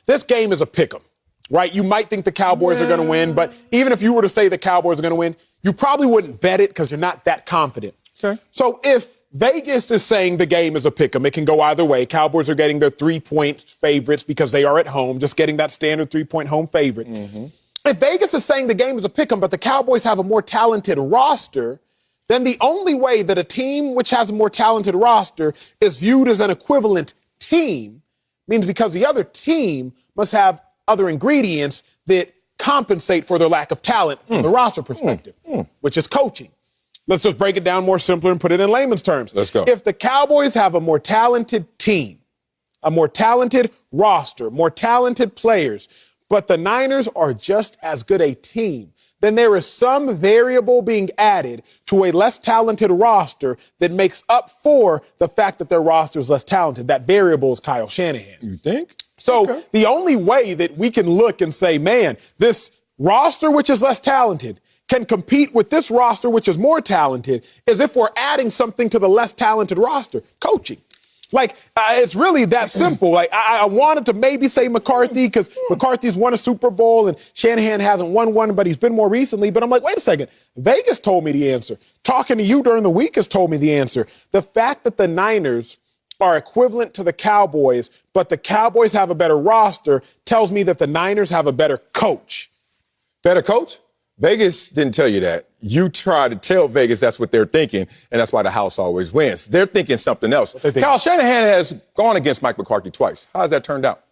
This game is a pick'em, right? You might think the Cowboys are going to win, but even if you were to say the Cowboys are going to win, you probably wouldn't bet it because you're not that confident. Okay. So if Vegas is saying the game is a pick'em, it can go either way. Cowboys are getting their 3-point favorites because they are at home, just getting that standard 3-point home favorite. Mm-hmm. If Vegas is saying the game is a pick'em, but the Cowboys have a more talented roster, then the only way that a team which has a more talented roster is viewed as an equivalent team means because the other team must have other ingredients that compensate for their lack of talent from the roster perspective, which is coaching. Let's just break it down more simpler and put it in layman's terms. Let's go. If the Cowboys have a more talented team, a more talented roster, more talented players, but the Niners are just as good a team, then there is some variable being added to a less talented roster that makes up for the fact that their roster is less talented. That variable is Kyle Shanahan. You think? So the only way that we can look and say, man, this roster, which is less talented, can compete with this roster, which is more talented, is if we're adding something to the less talented roster, coaching. Like, it's really that simple. Like, I wanted to maybe say McCarthy because McCarthy's won a Super Bowl and Shanahan hasn't won one, but he's been more recently. But I'm like, wait a second. Vegas told me the answer. Talking to you during the week has told me the answer. The fact that the Niners are equivalent to the Cowboys, but the Cowboys have a better roster tells me that the Niners have a better coach. Better coach? Vegas didn't tell you that. You try to tell Vegas that's what they're thinking, and that's why the house always wins. They're thinking something else. Kyle Shanahan has gone against Mike McCarthy twice. How has that turned out?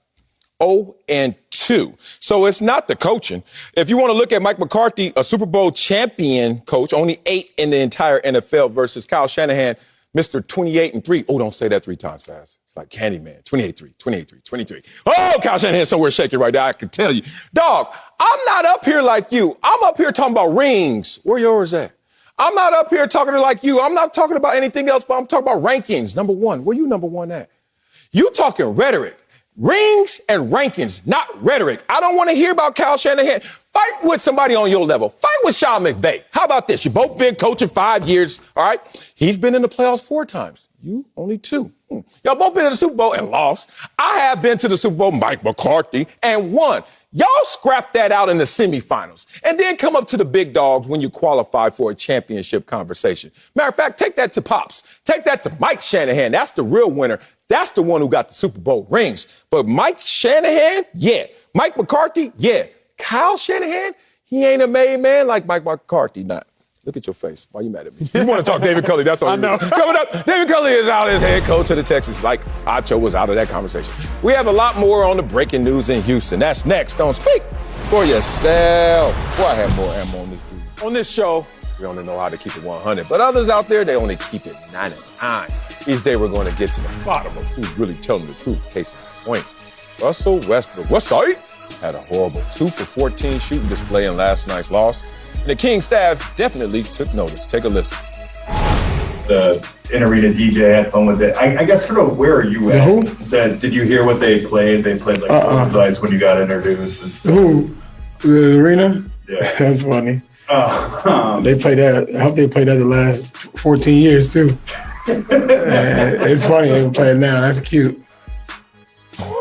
0-2. So it's not the coaching. If you want to look at Mike McCarthy, a Super Bowl champion coach, only 8 in the entire NFL versus Kyle Shanahan, Mr. 28-3. Oh, don't say that 3 times fast. It's like Candyman. 28-3, 28-3, 23. Oh, Kyle Shanahan's somewhere shaking right now. I can tell you. Dog, I'm not up here like you. I'm up here talking about rings. Where yours at? I'm not up here talking like you. I'm not talking about anything else, but I'm talking about rankings. Number 1. Where you number 1 at? You talking rhetoric. Rings and rankings, not rhetoric. I don't want to hear about Kyle Shanahan. Fight with somebody on your level. Fight with Sean McVay. How about this? You both been coaching 5 years, all right? He's been in the playoffs 4 times. You only 2. Y'all both been in the Super Bowl and lost. I have been to the Super Bowl, Mike McCarthy, and won. Y'all scrap that out in the semifinals and then come up to the big dogs when you qualify for a championship conversation. Matter of fact, take that to Pops. Take that to Mike Shanahan. That's the real winner. That's the one who got the Super Bowl rings. But Mike Shanahan, yeah. Mike McCarthy, yeah. Kyle Shanahan, he ain't a made man like Mike McCarthy. Not. Look at your face. Why you mad at me? You want to talk David Culley. That's all I know. Coming up, David Culley is out as head coach of the Texans, like Acho was out of that conversation. We have a lot more on the breaking news in Houston. That's next. Don't speak for yourself. Boy, I have more ammo on this dude. On this show, we only know how to keep it 100. But others out there, they only keep it 99. Each day we're going to get to the bottom of who's really telling the truth. Case in point, Russell Westbrook. What's up? Had a horrible 2 for 14 shooting display in last night's loss. And the King staff definitely took notice. Take a listen. The in-arena DJ had fun with it. I guess sort of where are you at? Who? Did you hear what they played? They played like Close Ice when you got introduced and stuff. Who? The arena? Yeah. That's funny. They play that. I hope they play that the last 14 years too. It's funny they play it now. That's cute.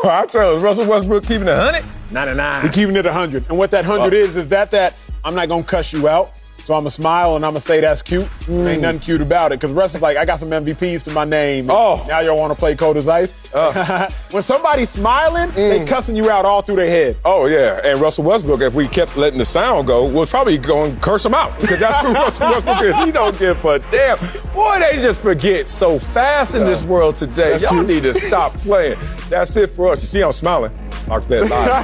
I tell you, Russell Westbrook keeping it 100? 99. We're keeping it 100. And what that 100 is that I'm not going to cuss you out. So I'm going to smile and I'm going to say that's cute. Ain't nothing cute about it. Because Russell's like, I got some MVPs to my name. Oh. Now y'all want to play cold as ice? When somebody's smiling, they cussing you out all through their head. Oh, yeah. And Russell Westbrook, if we kept letting the sound go, was probably going to curse him out. Because that's who Russell Westbrook is. He don't give a damn. Boy, they just forget so fast in this world today. That's y'all need to stop playing. That's it for us. You see I'm smiling. Mark that live.